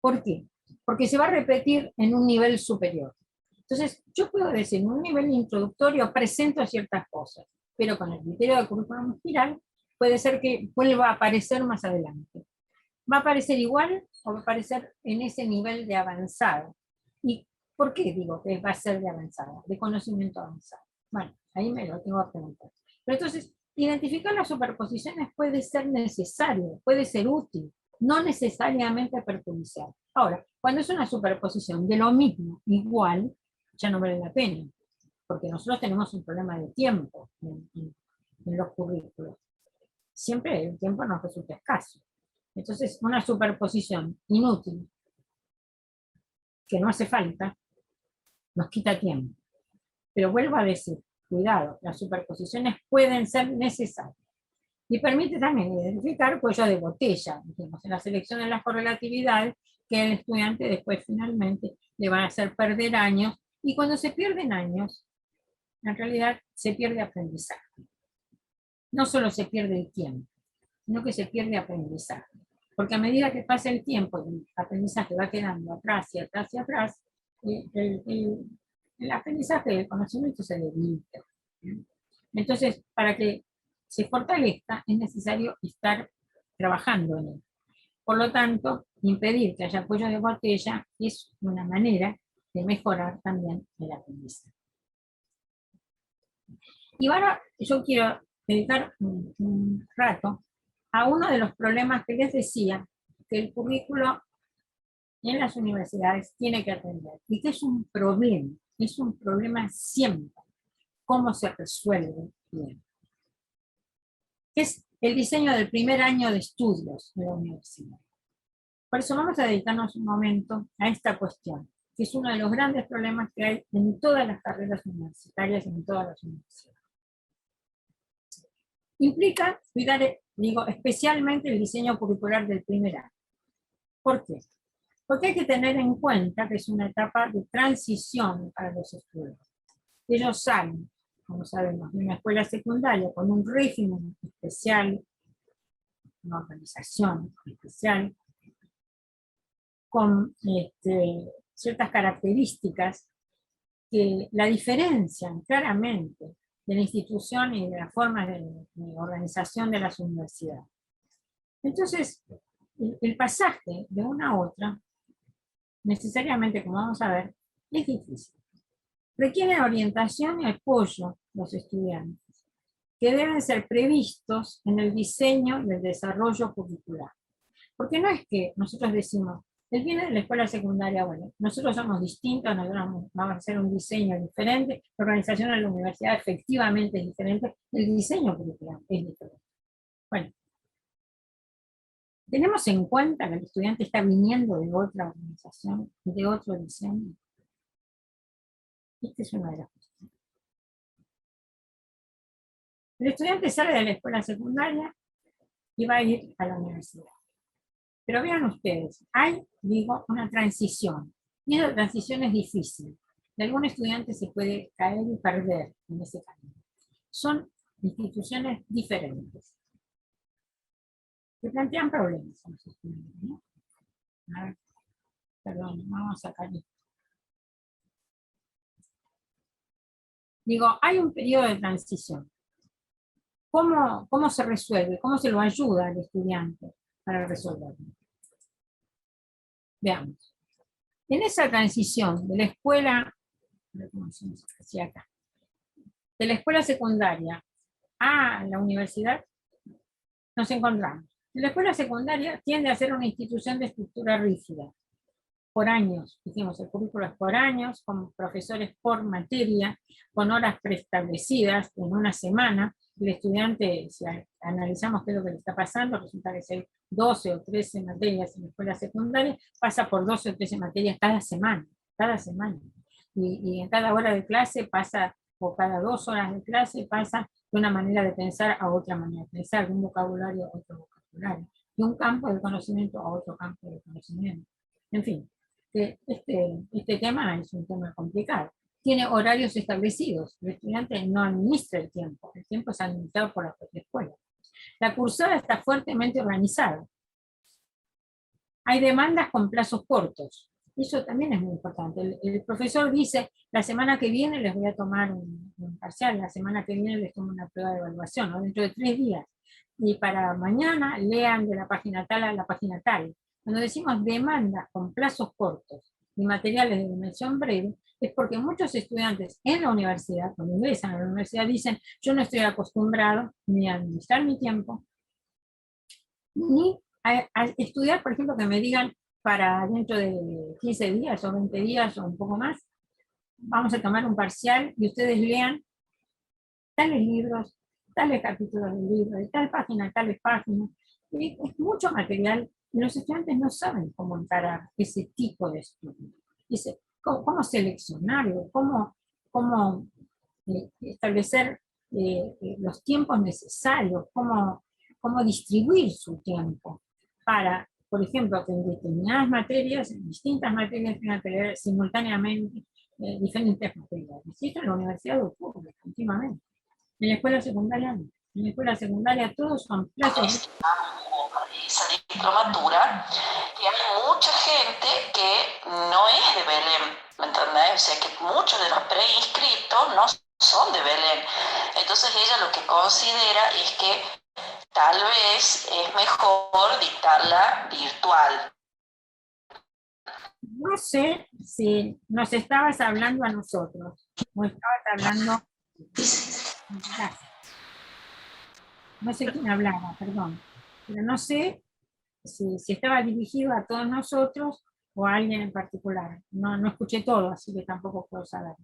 ¿Por qué? Porque se va a repetir en un nivel superior. Entonces, yo puedo decir, en un nivel introductorio presento ciertas cosas, pero con el criterio del currículum espiral puede ser que vuelva a aparecer más adelante. ¿Va a aparecer igual o va a aparecer en ese nivel de avanzado? ¿Y por qué digo que va a ser de avanzado, de conocimiento avanzado? Bueno, ahí me lo tengo que preguntar. Pero entonces, identificar las superposiciones puede ser necesario, puede ser útil, no necesariamente perjudicial. Ahora, cuando es una superposición de lo mismo, igual, ya no vale la pena, porque nosotros tenemos un problema de tiempo en los currículos. Siempre el tiempo nos resulta escaso. Entonces, una superposición inútil, que no hace falta, nos quita tiempo. Pero vuelvo a decir, cuidado, las superposiciones pueden ser necesarias. Y permite también identificar cuello de botella, dijimos, en la selección de las correlatividades, que el estudiante después finalmente le van a hacer perder años, y cuando se pierden años, en realidad se pierde aprendizaje. No solo se pierde el tiempo, sino que se pierde aprendizaje. Porque a medida que pasa el tiempo y el aprendizaje va quedando atrás y atrás y atrás, el aprendizaje del conocimiento se debilita. Entonces, para que se fortalezca, es necesario estar trabajando en él. Por lo tanto, impedir que haya cuello de botella es una manera de mejorar también el aprendizaje. Y ahora yo quiero dedicar un rato a uno de los problemas que les decía que el currículo en las universidades tiene que atender, y que es un problema siempre, cómo se resuelve bien. Es el diseño del primer año de estudios de la universidad. Por eso vamos a dedicarnos un momento a esta cuestión, que es uno de los grandes problemas que hay en todas las carreras universitarias y en todas las universidades. implica cuidar, digo, especialmente el diseño curricular del primer año. ¿Por qué? Porque hay que tener en cuenta que es una etapa de transición para los estudiantes. Ellos salen, como sabemos, de una escuela secundaria con un régimen especial, una organización especial, con ciertas características que la diferencian claramente de la institución y de la forma de organización de las universidades. Entonces, el pasaje de una a otra, necesariamente, como vamos a ver, es difícil. Requiere orientación y apoyo los estudiantes, que deben ser previstos en el diseño y el desarrollo curricular. Porque no es que nosotros decimos, él viene de la escuela secundaria, bueno, nosotros somos distintos, nosotros vamos a hacer un diseño diferente, la organización de la universidad efectivamente es diferente, el diseño curricular es diferente. Bueno, tenemos en cuenta que el estudiante está viniendo de otra organización, de otro diseño. Esta es una de las cuestiones. El estudiante sale de la escuela secundaria y va a ir a la universidad. Pero vean ustedes, hay, digo, una transición. Y esa transición es difícil. Y algún estudiante se puede caer y perder en ese camino. Son instituciones diferentes, que plantean problemas a los estudiantes, ¿no? A ver, perdón, vamos a sacar esto. Digo, hay un periodo de transición. ¿Cómo se resuelve? ¿Cómo se lo ayuda al estudiante para resolverlo? Veamos. En esa transición de la escuela, de la escuela secundaria a la universidad, nos encontramos. La escuela secundaria tiende a ser una institución de estructura rígida, por años, dijimos, el currículo es por años, con profesores por materia, con horas preestablecidas en una semana. El estudiante, si analizamos qué es lo que le está pasando, resulta que si hay 12 o 13 materias en la escuela secundaria, pasa por 12 o 13 materias cada semana. Y en cada hora de clase pasa, o cada 2 horas de clase pasa de una manera de pensar a otra manera de pensar, de un vocabulario a otro vocabulario, de un campo de conocimiento a otro campo de conocimiento. En fin, este tema es un tema complicado. Tiene horarios establecidos, el estudiante no administra el tiempo es administrado por la propia escuela. La cursada está fuertemente organizada. Hay demandas con plazos cortos, eso también es muy importante. El profesor dice, la semana que viene les voy a tomar un parcial, la semana que viene les tomo una prueba de evaluación, o dentro de 3 días. Y para mañana lean de la página tal a la página tal. Cuando decimos demandas con plazos cortos y materiales de dimensión breve, es porque muchos estudiantes en la universidad, cuando ingresan a la universidad, dicen, yo no estoy acostumbrado ni a administrar mi tiempo, ni a estudiar, por ejemplo, que me digan para dentro de 15 días o 20 días o un poco más, vamos a tomar un parcial y ustedes lean tales libros, tales capítulos del libro, de tal página, tales páginas. Es mucho material y los estudiantes no saben cómo encarar ese tipo de estudio. Dice, ¿cómo seleccionarlo? ¿Cómo establecer los tiempos necesarios? ¿Cómo distribuir su tiempo para, por ejemplo, que en determinadas materias, en distintas materias, tengan que leer simultáneamente diferentes materiales? Y esto en la universidad ocurre continuamente. En la escuela secundaria no. En la escuela secundaria todos son plazos. Esa diplomatura, y hay mucha gente que no es de Belén, ¿me entendés? O sea que muchos de los preinscritos no son de Belén. Entonces ella lo que considera es que tal vez es mejor dictarla virtual. No sé si nos estabas hablando a nosotros, o estabas hablando. No sé quién hablaba, perdón. Pero no sé si estaba dirigido a todos nosotros o a alguien en particular. No escuché todo, así que tampoco puedo saber.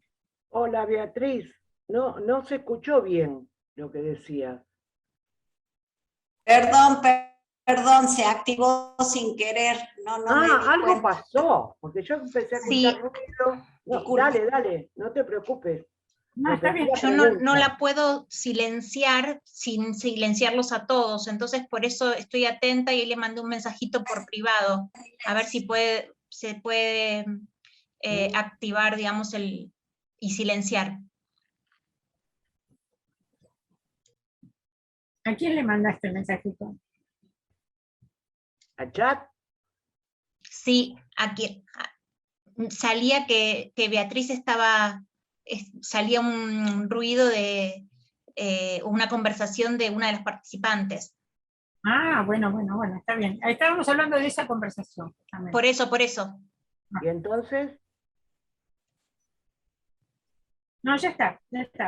Hola Beatriz, no se escuchó bien lo que decía. Perdón, se activó sin querer. No me di Algo cuenta. pasó, porque yo empecé a escuchar ruido. No, dale, no te preocupes. No, está bien. Yo no la puedo silenciar sin silenciarlos a todos, entonces por eso estoy atenta y le mandé un mensajito por privado, a ver si se puede activar, digamos, y silenciar. ¿A quién le mandaste el mensajito? ¿A chat? Sí, aquí salía que Beatriz salía un ruido de una conversación de una de las participantes. Ah, bueno, está bien. Ahí estábamos hablando de esa conversación. Justamente. Por eso. ¿Y entonces? No, ya está,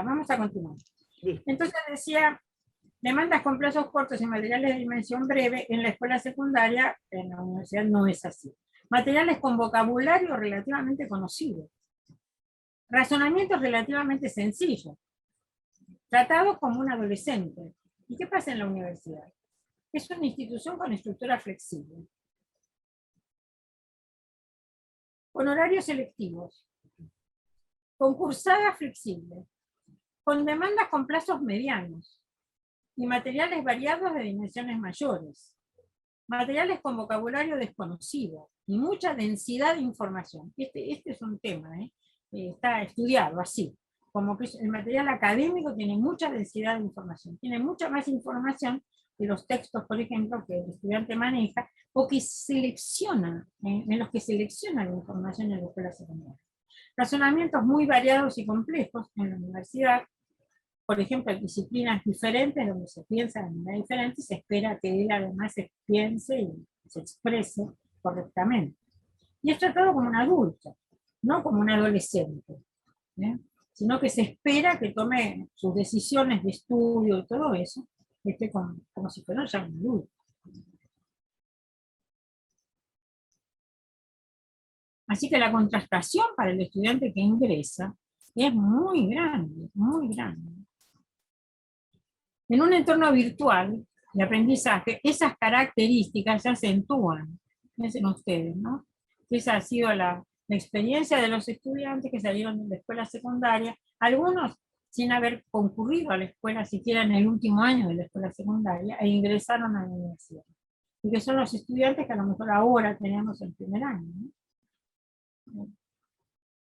vamos a continuar. Listo. Entonces decía, demandas con plazos cortos y materiales de dimensión breve en la escuela secundaria, en la universidad no es así. Materiales con vocabulario relativamente conocido. Razonamientos relativamente sencillos. Tratados como un adolescente. ¿Y qué pasa en la universidad? Es una institución con estructura flexible. Con horarios selectivos. Con cursada flexible. Con demandas con plazos medianos. Y materiales variados de dimensiones mayores. Materiales con vocabulario desconocido y mucha densidad de información. Este es un tema, está estudiado así, como que el material académico tiene mucha densidad de información, tiene mucha más información que los textos, por ejemplo, que el estudiante maneja, o que selecciona, en los que selecciona la información en la escuela secundaria. Razonamientos muy variados y complejos en la universidad, por ejemplo, disciplinas diferentes donde se piensa de manera diferente y se espera que él además se piense y se exprese correctamente. Y es tratado como un adulto, no como un adolescente, sino que se espera que tome sus decisiones de estudio y todo eso, como si fuera ya un adulto. Así que la contrastación para el estudiante que ingresa es muy grande, muy grande. En un entorno virtual de aprendizaje, esas características se acentúan. Piensen ustedes, ¿no? Esa ha sido la experiencia de los estudiantes que salieron de la escuela secundaria, algunos sin haber concurrido a la escuela siquiera en el último año de la escuela secundaria, e ingresaron a la universidad. Y que son los estudiantes que a lo mejor ahora tenemos en primer año, ¿no?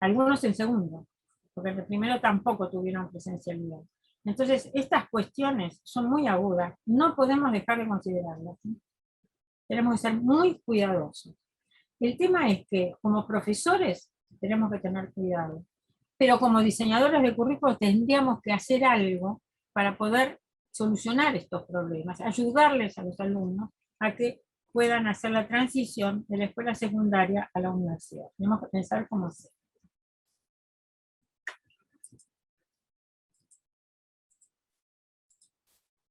Algunos en segundo, porque en el primero tampoco tuvieron presencialidad. Entonces, estas cuestiones son muy agudas, no podemos dejar de considerarlas, ¿sí? Tenemos que ser muy cuidadosos. El tema es que, como profesores, tenemos que tener cuidado, pero como diseñadores de currículos tendríamos que hacer algo para poder solucionar estos problemas, ayudarles a los alumnos a que puedan hacer la transición de la escuela secundaria a la universidad. Tenemos que pensar cómo hacer.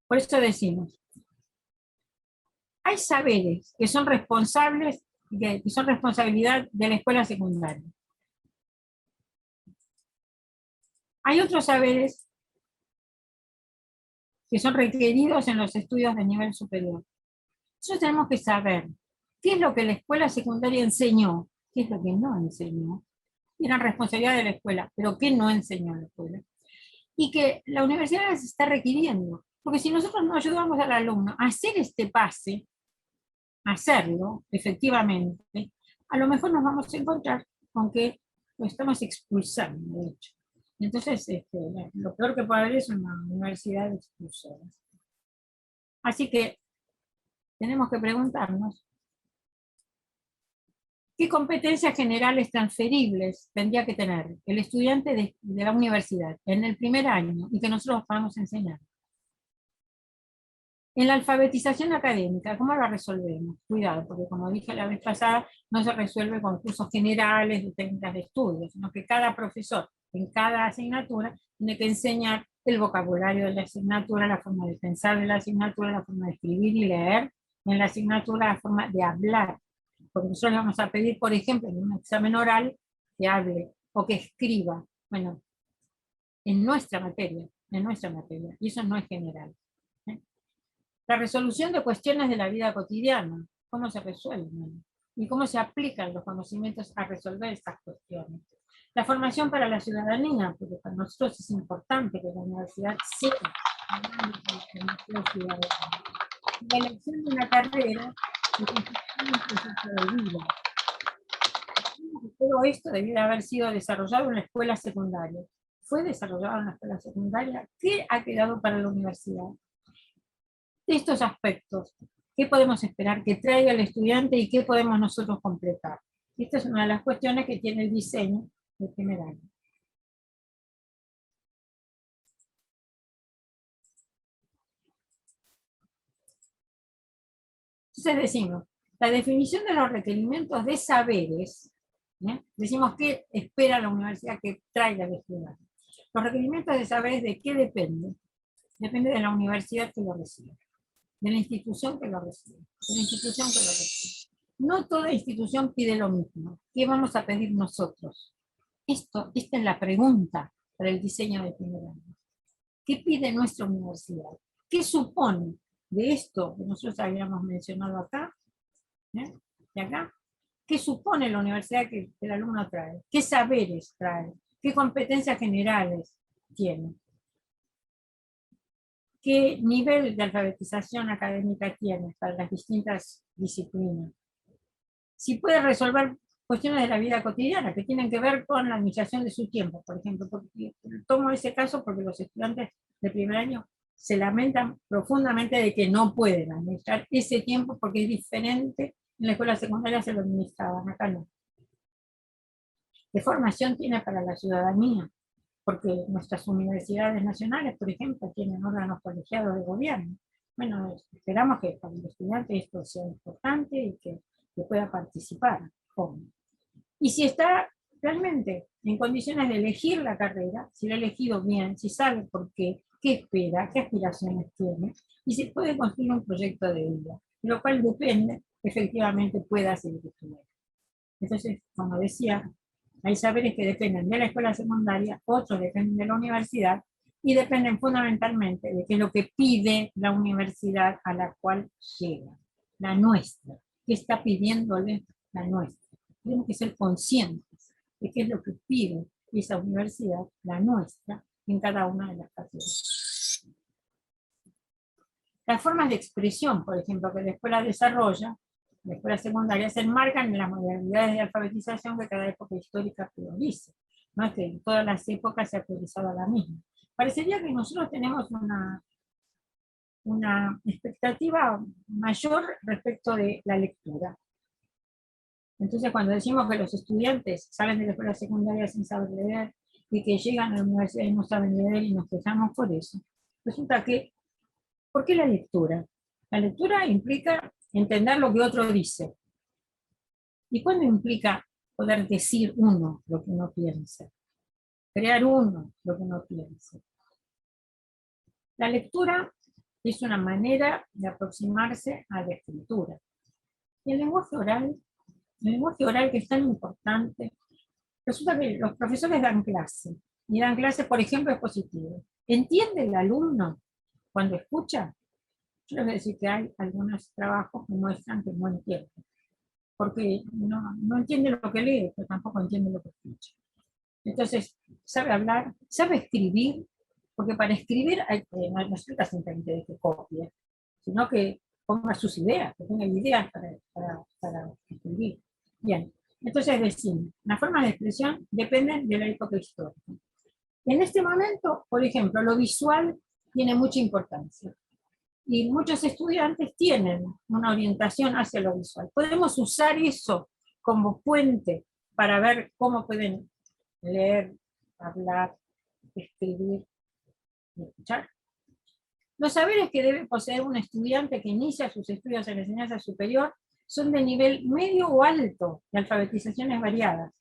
Por eso decimos, hay saberes que son responsables, que son responsabilidad de la escuela secundaria. Hay otros saberes que son requeridos en los estudios de nivel superior. Nosotros tenemos que saber qué es lo que la escuela secundaria enseñó, qué es lo que no enseñó. Era responsabilidad de la escuela, pero qué no enseñó la escuela. Y que la universidad se está requiriendo. Porque si nosotros no ayudamos al alumno a hacer este pase, a hacerlo efectivamente, a lo mejor nos vamos a encontrar con que lo estamos expulsando, de hecho. Entonces, lo peor que puede haber es una universidad de expulsores. Así que tenemos que preguntarnos qué competencias generales transferibles tendría que tener el estudiante de la universidad en el primer año y que nosotros podamos enseñar. En la alfabetización académica, ¿cómo la resolvemos? Cuidado, porque como dije la vez pasada, no se resuelve con cursos generales de técnicas de estudio, sino que cada profesor en cada asignatura tiene que enseñar el vocabulario de la asignatura, la forma de pensar de la asignatura, la forma de escribir y leer, en la asignatura la forma de hablar. Porque nosotros le vamos a pedir, por ejemplo, en un examen oral, que hable o que escriba. Bueno, en nuestra materia, y eso no es general. La resolución de cuestiones de la vida cotidiana, cómo se resuelven y cómo se aplican los conocimientos a resolver estas cuestiones. La formación para la ciudadanía, porque para nosotros es importante que la universidad sea la ciudadanía. La elección de una carrera es un proceso de vida. Todo esto debiera haber sido desarrollado en la escuela secundaria. ¿Fue desarrollado en la escuela secundaria? ¿Qué ha quedado para la universidad? De estos aspectos, ¿qué podemos esperar que traiga el estudiante y qué podemos nosotros completar? Esta es una de las cuestiones que tiene el diseño del primer año. Entonces decimos, la definición de los requerimientos de saberes, ¿eh? Decimos qué espera la universidad que traiga el estudiante. Los requerimientos de saberes, ¿de qué depende? Depende de la universidad que lo recibe, de la institución que lo recibe, de la institución que lo recibe. No toda institución pide lo mismo. ¿Qué vamos a pedir nosotros? Esta es la pregunta para el diseño de primer año. ¿Qué pide nuestra universidad? ¿Qué supone de esto que nosotros habíamos mencionado acá? ¿De acá? ¿Qué supone la universidad que el alumno trae? ¿Qué saberes trae? ¿Qué competencias generales tiene? ¿Qué nivel de alfabetización académica tiene para las distintas disciplinas? Si puede resolver cuestiones de la vida cotidiana que tienen que ver con la administración de su tiempo, por ejemplo. Porque tomo ese caso porque los estudiantes de primer año se lamentan profundamente de que no pueden administrar ese tiempo porque es diferente. En la escuela secundaria se lo administraban, acá no. ¿Qué formación tiene para la ciudadanía? Porque nuestras universidades nacionales, por ejemplo, tienen órganos colegiados de gobierno. Bueno, esperamos que para el estudiante esto sea importante y que pueda participar. Y si está realmente en condiciones de elegir la carrera, si lo ha elegido bien, si sabe por qué espera, qué aspiraciones tiene, y se puede construir un proyecto de vida, de lo cual depende que efectivamente pueda seguir estudiando. Entonces, como decía, hay saberes que dependen de la escuela secundaria, otros dependen de la universidad, y dependen fundamentalmente de qué es lo que pide la universidad a la cual llega, la nuestra. ¿Qué está pidiéndole la nuestra? Tenemos que ser conscientes de qué es lo que pide esa universidad, la nuestra, en cada una de las carreras. Las formas de expresión, por ejemplo, que la escuela desarrolla, la escuela secundaria, se enmarcan en las modalidades de alfabetización que cada época histórica prioriza. No es que en todas las épocas se ha priorizado la misma. Parecería que nosotros tenemos una expectativa mayor respecto de la lectura. Entonces, cuando decimos que los estudiantes salen de la escuela secundaria sin saber leer y que llegan a la universidad y no saben leer y nos quejamos por eso, resulta que, ¿por qué la lectura? La lectura implica entender lo que otro dice. ¿Y cuándo implica poder decir uno lo que uno piensa? Crear uno lo que uno piensa. La lectura es una manera de aproximarse a la escritura. Y el lenguaje oral que es tan importante, resulta que los profesores dan clase, y dan clase, por ejemplo, expositivo. ¿Entiende el alumno cuando escucha? Yo les voy a decir que hay algunos trabajos que muestran que no entiende, porque no entiende lo que lee, pero tampoco entiende lo que escucha. Entonces, sabe hablar, sabe escribir, porque para escribir no se trata simplemente de que copie, sino que ponga sus ideas, que tenga ideas para escribir. Bien, entonces decimos, las formas de expresión dependen de la época histórica. En este momento, por ejemplo, lo visual tiene mucha importancia. Y muchos estudiantes tienen una orientación hacia lo visual. Podemos usar eso como puente para ver cómo pueden leer, hablar, escribir y escuchar. Los saberes que debe poseer un estudiante que inicia sus estudios en la enseñanza superior son de nivel medio o alto de alfabetizaciones variadas.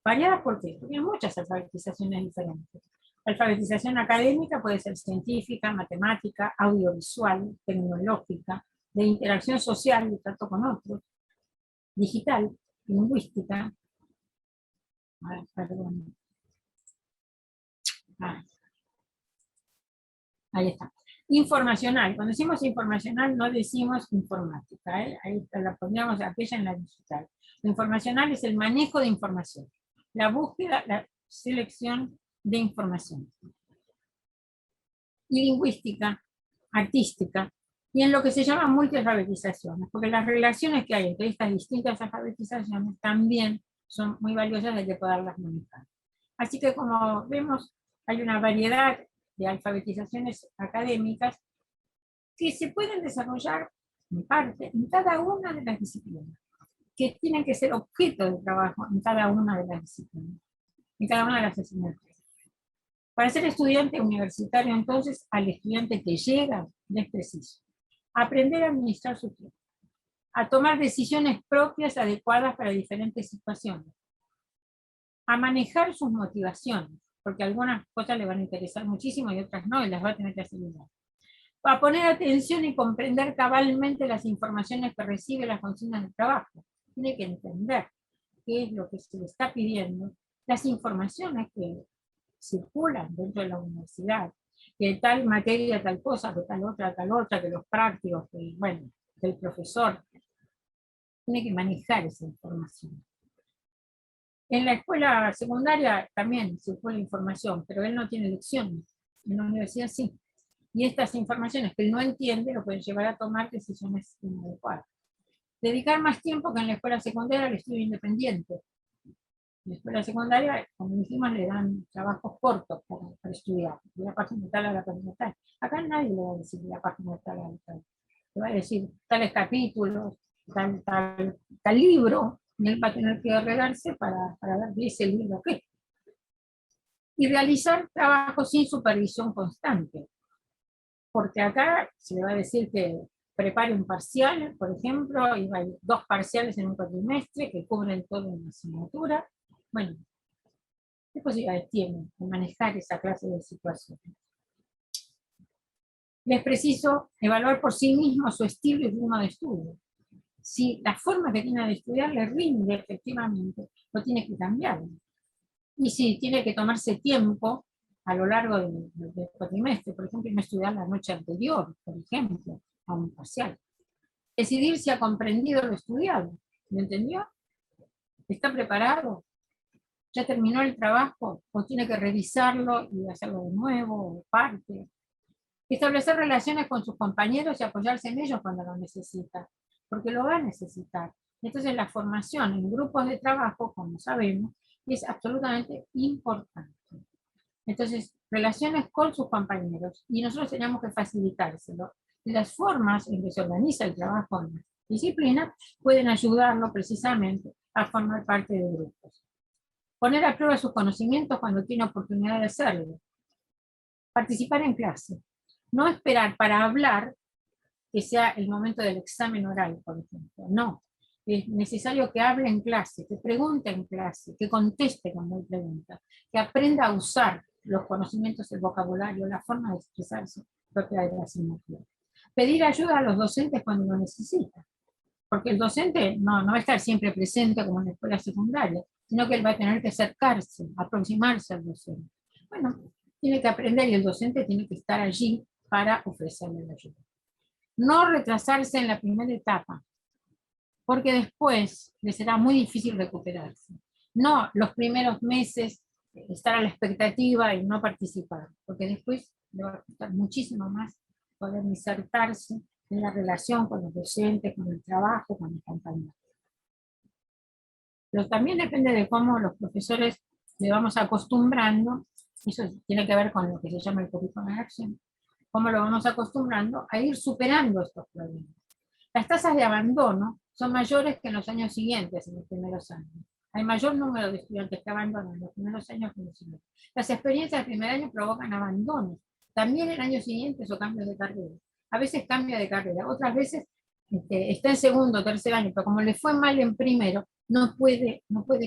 ¿Variadas por qué? Porque hay muchas alfabetizaciones diferentes. La alfabetización académica puede ser científica, matemática, audiovisual, tecnológica, de interacción social y trato con otros, digital, lingüística. Perdón. Ahí está. Informacional. Cuando decimos informacional no decimos informática. Ahí la pondríamos aquella en la digital. Lo informacional es el manejo de información. La búsqueda, selección de información. Y lingüística, artística, y en lo que se llama multialfabetizaciones, porque las relaciones que hay entre estas distintas alfabetizaciones también son muy valiosas de poderlas manejar. Así que como vemos, hay una variedad de alfabetizaciones académicas que se pueden desarrollar en parte en cada una de las disciplinas, que tienen que ser objeto de trabajo en cada una de las disciplinas, en cada una de las asignaturas. Para ser estudiante universitario, entonces, al estudiante que llega, le es preciso aprender a administrar su tiempo, a tomar decisiones propias adecuadas para diferentes situaciones, a manejar sus motivaciones, porque algunas cosas le van a interesar muchísimo y otras no, y las va a tener que asimilar. A poner atención y comprender cabalmente las informaciones que recibe las consignas de trabajo. Tiene que entender qué es lo que se le está pidiendo, las informaciones que circulan dentro de la universidad, que tal materia, tal cosa, que tal otra, que los prácticos, que, bueno, que el profesor. Tiene que manejar esa información. En la escuela secundaria también circula información, pero él no tiene lecciones. En la universidad sí. Y estas informaciones que él no entiende lo pueden llevar a tomar decisiones inadecuadas. Dedicar más tiempo que en la escuela secundaria al estudio independiente. En la escuela secundaria, como dijimos, le dan trabajos cortos para estudiar, de la página tal a la página tal. Acá nadie le va a decir de la página tal a la tal. Le va a decir tales capítulos, tal libro, y él va a tener que arreglarse para ver qué es el libro qué. Y realizar trabajos sin supervisión constante. Porque acá se le va a decir que prepare un parcial, por ejemplo, y hay 2 parciales en un cuatrimestre que cubren toda una asignatura. Bueno, ¿qué posibilidades tienen de manejar esa clase de situaciones? Es preciso evaluar por sí mismo su estilo y ritmo de estudio. Si la forma que tiene de estudiar le rinde efectivamente, lo tiene que cambiar. Y si tiene que tomarse tiempo a lo largo del cuatrimestre, por ejemplo, y no estudiar la noche anterior, por ejemplo, a un parcial. Decidir si ha comprendido lo estudiado. ¿Lo entendió? ¿Está preparado? ¿Ya terminó el trabajo? ¿O tiene que revisarlo y hacerlo de nuevo, o parte? Establecer relaciones con sus compañeros y apoyarse en ellos cuando lo necesita, porque lo va a necesitar. Entonces la formación en grupos de trabajo, como sabemos, es absolutamente importante. Entonces, relaciones con sus compañeros, y nosotros tenemos que facilitárselo. Y las formas en que se organiza el trabajo en la disciplina pueden ayudarlo precisamente a formar parte de grupos. Poner a prueba sus conocimientos cuando tiene oportunidad de hacerlo. Participar en clase. No esperar para hablar que sea el momento del examen oral, por ejemplo. No. Es necesario que hable en clase, que pregunte en clase, que conteste cuando hay preguntas, que aprenda a usar los conocimientos, el vocabulario, la forma de expresarse propia de la asignatura. Pedir ayuda a los docentes cuando lo necesita, porque el docente no va a estar siempre presente como en la escuela secundaria, sino que él va a tener que acercarse, aproximarse al docente. Bueno, tiene que aprender y el docente tiene que estar allí para ofrecerle la ayuda. No retrasarse en la primera etapa, porque después le será muy difícil recuperarse. No los primeros meses estar a la expectativa y no participar, porque después le va a costar muchísimo más poder insertarse en la relación con los docentes, con el trabajo, con el compañero. Pero también depende de cómo los profesores le vamos acostumbrando, eso tiene que ver con lo que se llama el currículum de acción, cómo lo vamos acostumbrando a ir superando estos problemas. Las tasas de abandono son mayores que en los años siguientes, en los primeros años. Hay mayor número de estudiantes que abandonan en los primeros años que en los siguientes. Las experiencias del primer año provocan abandonos, también en años siguientes o cambios de carrera. A veces cambia de carrera, otras veces está en segundo o tercer año, pero como le fue mal en primero, no puede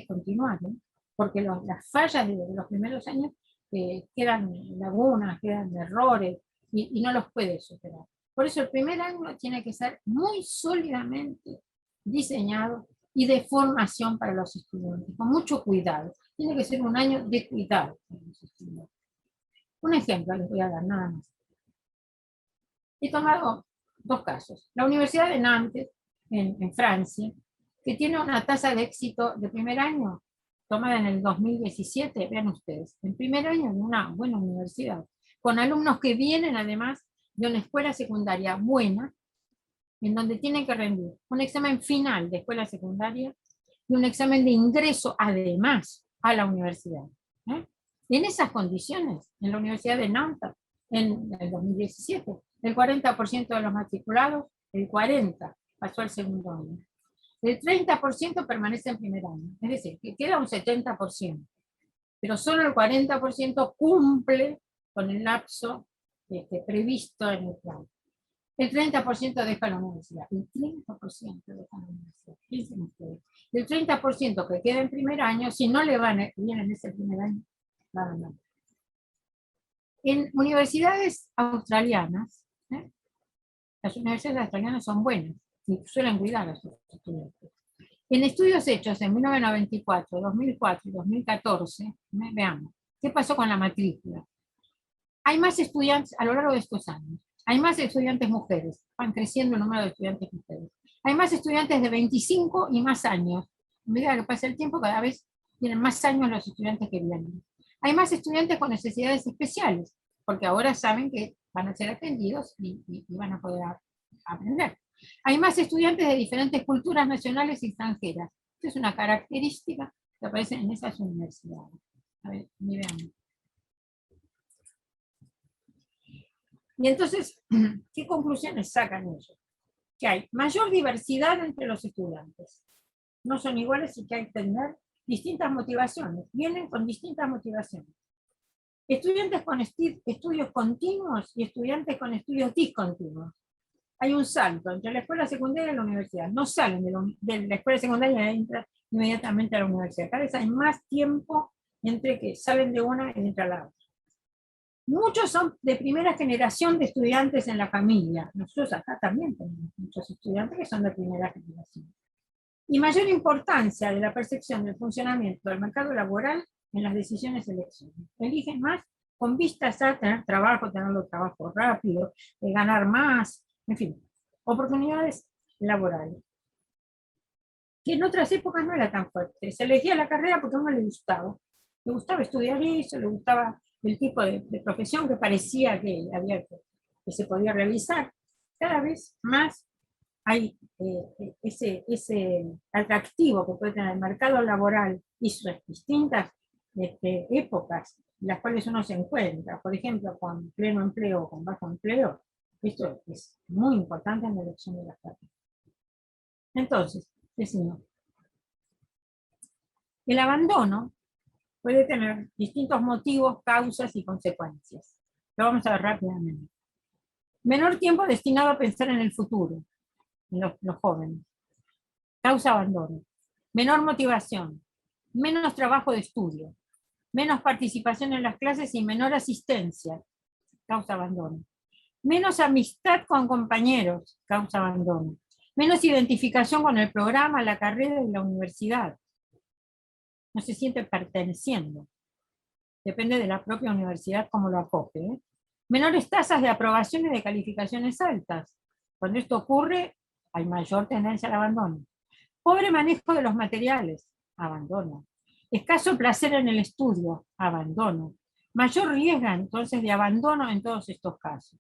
continuar, ¿no? Porque las fallas de los primeros años quedan lagunas, quedan errores, y no los puede superar. Por eso el primer año tiene que ser muy sólidamente diseñado y de formación para los estudiantes, con mucho cuidado. Tiene que ser un año de cuidado para los estudiantes. Un ejemplo les voy a dar nada más. He tomado 2 casos. La Universidad de Nantes, en Francia, que tiene una tasa de éxito de primer año tomada en el 2017, vean ustedes, en primer año de una buena universidad, con alumnos que vienen además de una escuela secundaria buena, en donde tienen que rendir un examen final de escuela secundaria y un examen de ingreso además a la universidad. En esas condiciones, en la Universidad de Nantes, en el 2017, el 40% de los matriculados, el 40% pasó al segundo año. El 30% permanece en primer año, es decir, que queda un 70%, pero solo el 40% cumple con el lapso previsto en el plan. El 30% deja la universidad, el 30% deja la universidad, piensen ustedes. El 30% que queda en primer año, si no le van bien en ese primer año, nada más. En universidades australianas, las universidades australianas son buenas y suelen cuidar a sus estudiantes. En estudios hechos en 1994, 2004 y 2014, veamos, ¿qué pasó con la matrícula? Hay más estudiantes a lo largo de estos años. Hay más estudiantes mujeres, van creciendo el número de estudiantes mujeres. Hay más estudiantes de 25 y más años. A medida que pasa el tiempo, cada vez tienen más años los estudiantes que vienen. Hay más estudiantes con necesidades especiales, porque ahora saben que van a ser atendidos y van a poder aprender. Hay más estudiantes de diferentes culturas nacionales y extranjeras. Esta es una característica que aparece en esas universidades. A ver, veamos. Y entonces, ¿qué conclusiones sacan ellos? Que hay mayor diversidad entre los estudiantes. No son iguales y que hay que tener distintas motivaciones. Vienen con distintas motivaciones. Estudiantes con estudios continuos y estudiantes con estudios discontinuos. Hay un salto entre la escuela secundaria y la universidad. No salen de la escuela secundaria y entran inmediatamente a la universidad. Cada vez hay más tiempo entre que salen de una y entran a la otra. Muchos son de primera generación de estudiantes en la familia. Nosotros acá también tenemos muchos estudiantes que son de primera generación. Y mayor importancia de la percepción del funcionamiento del mercado laboral en las decisiones de elección. Eligen más con vistas a tener trabajo rápido, ganar más, en fin, oportunidades laborales. Que en otras épocas no era tan fuerte. Se elegía la carrera porque a uno le gustaba. Le gustaba estudiar eso, le gustaba el tipo de profesión que parecía que se podía realizar. Cada vez más hay ese atractivo que puede tener el mercado laboral y sus distintas épocas en las cuales uno se encuentra, por ejemplo, con pleno empleo o con bajo empleo. Esto es muy importante en la elección de las carreras. Entonces, decimos, el abandono puede tener distintos motivos, causas y consecuencias. Lo vamos a ver rápidamente. Menor tiempo destinado a pensar en el futuro, en los jóvenes. Causa abandono. Menor motivación. Menos trabajo de estudio. Menos participación en las clases y menor asistencia. Causa abandono. Menos amistad con compañeros. Causa abandono. Menos identificación con el programa, la carrera y la universidad. No se siente perteneciendo. Depende de la propia universidad cómo lo acoge. Menores tasas de aprobación y de calificaciones altas. Cuando esto ocurre, hay mayor tendencia al abandono. Pobre manejo de los materiales, abandono. Escaso placer en el estudio, abandono. Mayor riesgo entonces de abandono en todos estos casos.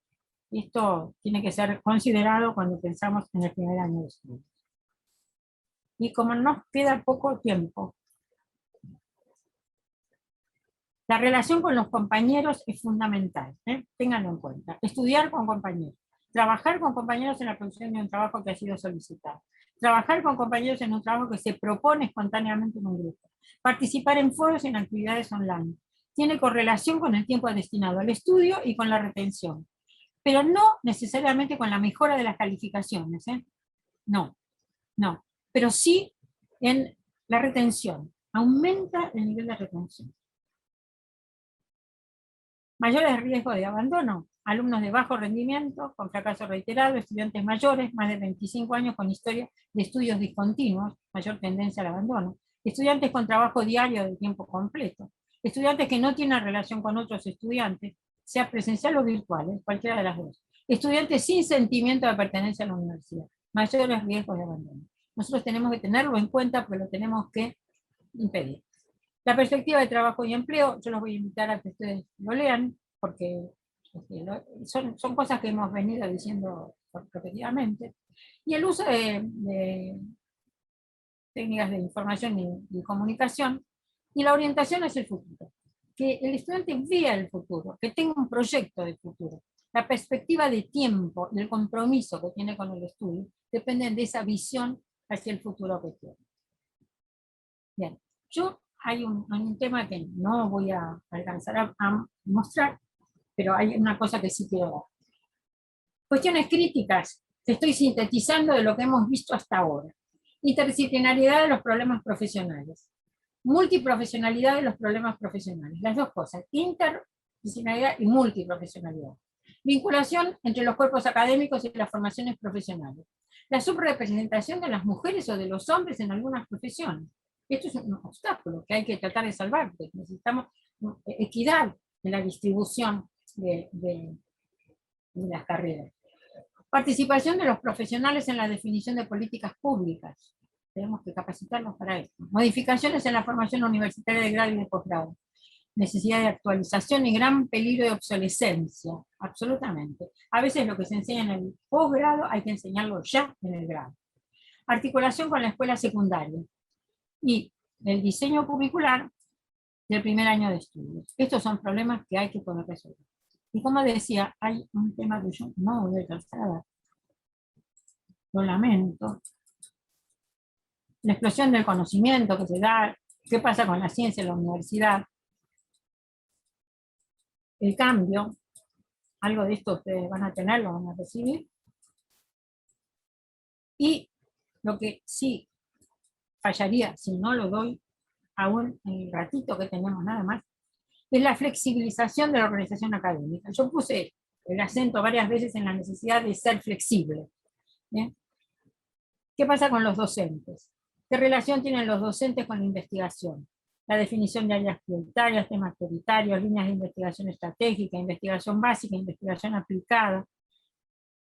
Esto tiene que ser considerado cuando pensamos en el primer año de estudio. Y como nos queda poco tiempo, la relación con los compañeros es fundamental, ténganlo en cuenta. Estudiar con compañeros, trabajar con compañeros en la producción de un trabajo que ha sido solicitado, trabajar con compañeros en un trabajo que se propone espontáneamente en un grupo, participar en foros y en actividades online. Tiene correlación con el tiempo destinado al estudio y con la retención, pero no necesariamente con la mejora de las calificaciones, no, pero sí en la retención, aumenta el nivel de retención. Mayores riesgos de abandono, alumnos de bajo rendimiento, con fracaso reiterado, estudiantes mayores, más de 25 años con historia de estudios discontinuos, mayor tendencia al abandono, estudiantes con trabajo diario de tiempo completo, estudiantes que no tienen relación con otros estudiantes, sea presencial o virtual, cualquiera de las dos, estudiantes sin sentimiento de pertenencia a la universidad, mayores riesgos de abandono. Nosotros tenemos que tenerlo en cuenta porque lo tenemos que impedir. La perspectiva de trabajo y empleo, yo los voy a invitar a que ustedes lo lean, porque son cosas que hemos venido diciendo repetidamente. Y el uso de técnicas de información y comunicación, y la orientación hacia el futuro. Que el estudiante vea el futuro, que tenga un proyecto de futuro. La perspectiva de tiempo y el compromiso que tiene con el estudio dependen de esa visión hacia el futuro que tiene. Bien, hay un tema que no voy a alcanzar a mostrar, pero hay una cosa que sí quiero dar. Cuestiones críticas, que estoy sintetizando de lo que hemos visto hasta ahora. Interdisciplinariedad de los problemas profesionales. Multiprofesionalidad de los problemas profesionales. Las dos cosas, interdisciplinaridad y multiprofesionalidad. Vinculación entre los cuerpos académicos y las formaciones profesionales. La subrepresentación de las mujeres o de los hombres en algunas profesiones. Esto es un obstáculo que hay que tratar de salvar, porque necesitamos equidad en la distribución de las carreras. Participación de los profesionales en la definición de políticas públicas. Tenemos que capacitarlos para esto. Modificaciones en la formación universitaria de grado y de posgrado. Necesidad de actualización y gran peligro de obsolescencia. Absolutamente. A veces lo que se enseña en el posgrado hay que enseñarlo ya en el grado. Articulación con la escuela secundaria. Y el diseño curricular del primer año de estudios. Estos son problemas que hay que poder resolver. Y como decía, hay un tema que yo no voy a alcanzar a dar. Lo lamento. La explosión del conocimiento que se da, qué pasa con la ciencia en la universidad. El cambio, algo de esto ustedes van a tener, lo van a recibir. Y lo que sí fallaría si no lo doy aún en el ratito que tenemos nada más, es la flexibilización de la organización académica. Yo puse el acento varias veces en la necesidad de ser flexible. ¿Bien? ¿Qué pasa con los docentes? ¿Qué relación tienen los docentes con la investigación? La definición de áreas prioritarias, temas prioritarios, líneas de investigación estratégica, investigación básica, investigación aplicada.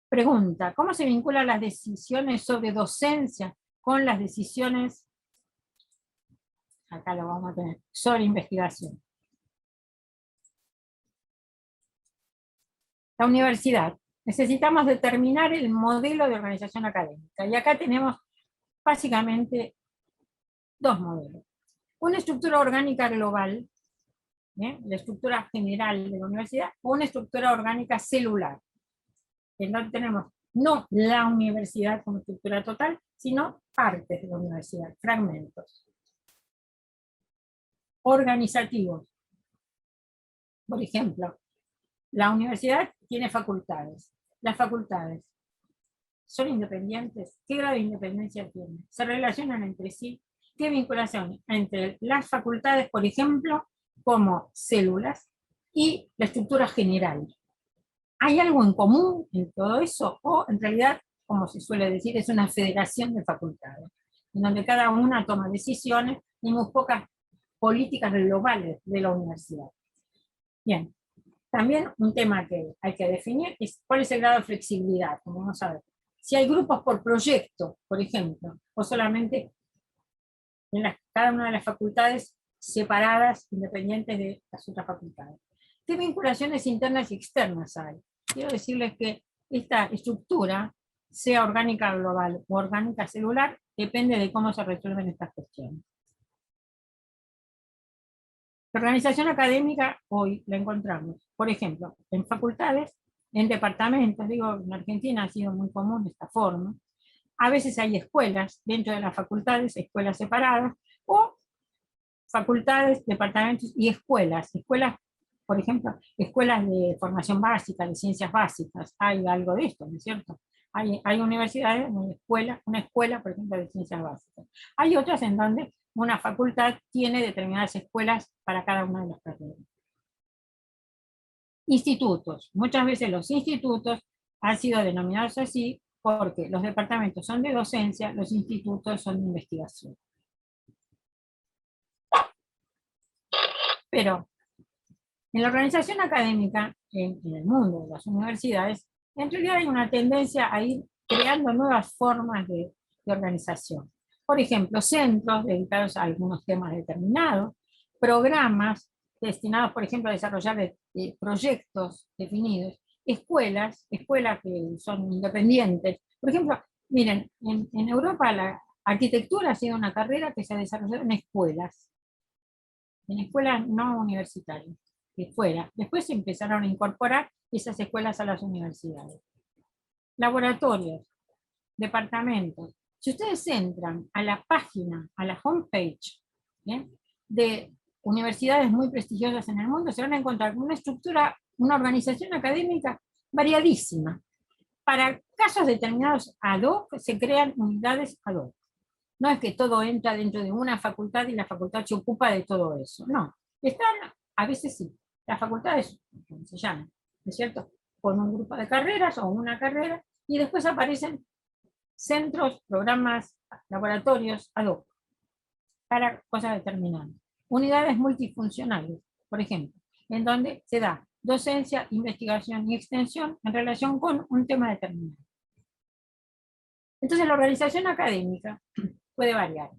Pregunta, ¿cómo se vinculan las decisiones sobre docencia con las decisiones, acá lo vamos a tener, sobre investigación? La universidad. Necesitamos determinar el modelo de organización académica. Y acá tenemos básicamente dos modelos. Una estructura orgánica global, la estructura general de la universidad, o una estructura orgánica celular, en donde tenemos no la universidad como estructura total, sino partes de la universidad, fragmentos. Organizativos. Por ejemplo, la universidad tiene facultades. Las facultades son independientes. ¿Qué grado de independencia tienen? ¿Se relacionan entre sí? ¿Qué vinculación entre las facultades, por ejemplo, como células, y la estructura general? ¿Hay algo en común en todo eso? ¿O en realidad, como se suele decir, es una federación de facultades, en donde cada una toma decisiones y muy pocas políticas globales de la universidad? Bien. También un tema que hay que definir es cuál es el grado de flexibilidad, como vamos a ver. Si hay grupos por proyecto, por ejemplo, o solamente en cada una de las facultades separadas, independientes de las otras facultades. ¿Qué vinculaciones internas y externas hay? Quiero decirles que esta estructura, sea orgánica global o orgánica celular, depende de cómo se resuelven estas cuestiones. La organización académica hoy la encontramos, por ejemplo, en facultades, en departamentos, digo, en Argentina ha sido muy común esta forma. A veces hay escuelas dentro de las facultades, escuelas separadas, o facultades, departamentos y escuelas. Escuelas, por ejemplo, escuelas de formación básica, de ciencias básicas. Hay algo de esto, ¿no es cierto? Hay universidades, una escuela, por ejemplo, de ciencias básicas. Hay otras en donde una facultad tiene determinadas escuelas para cada una de las carreras. Institutos. Muchas veces los institutos han sido denominados así porque los departamentos son de docencia, los institutos son de investigación. Pero en la organización académica, en el mundo de las universidades, en realidad hay una tendencia a ir creando nuevas formas de organización. Por ejemplo, centros dedicados a algunos temas determinados, programas destinados, por ejemplo, a desarrollar proyectos definidos, escuelas que son independientes. Por ejemplo, miren, en Europa la arquitectura ha sido una carrera que se ha desarrollado en escuelas no universitarias, que fuera. Después se empezaron a incorporar esas escuelas a las universidades. Laboratorios, departamentos. Si ustedes entran a la página, a la homepage de universidades muy prestigiosas en el mundo, se van a encontrar con una estructura, una organización académica variadísima. Para casos determinados ad hoc se crean unidades ad hoc. No es que todo entra dentro de una facultad y la facultad se ocupa de todo eso. No, están, a veces sí, las facultades, como se llaman, ¿no es cierto?, con un grupo de carreras o una carrera, y después aparecen centros, programas, laboratorios ad hoc para cosas determinadas. Unidades multifuncionales, por ejemplo, en donde se da docencia, investigación y extensión en relación con un tema determinado. Entonces la organización académica puede variar.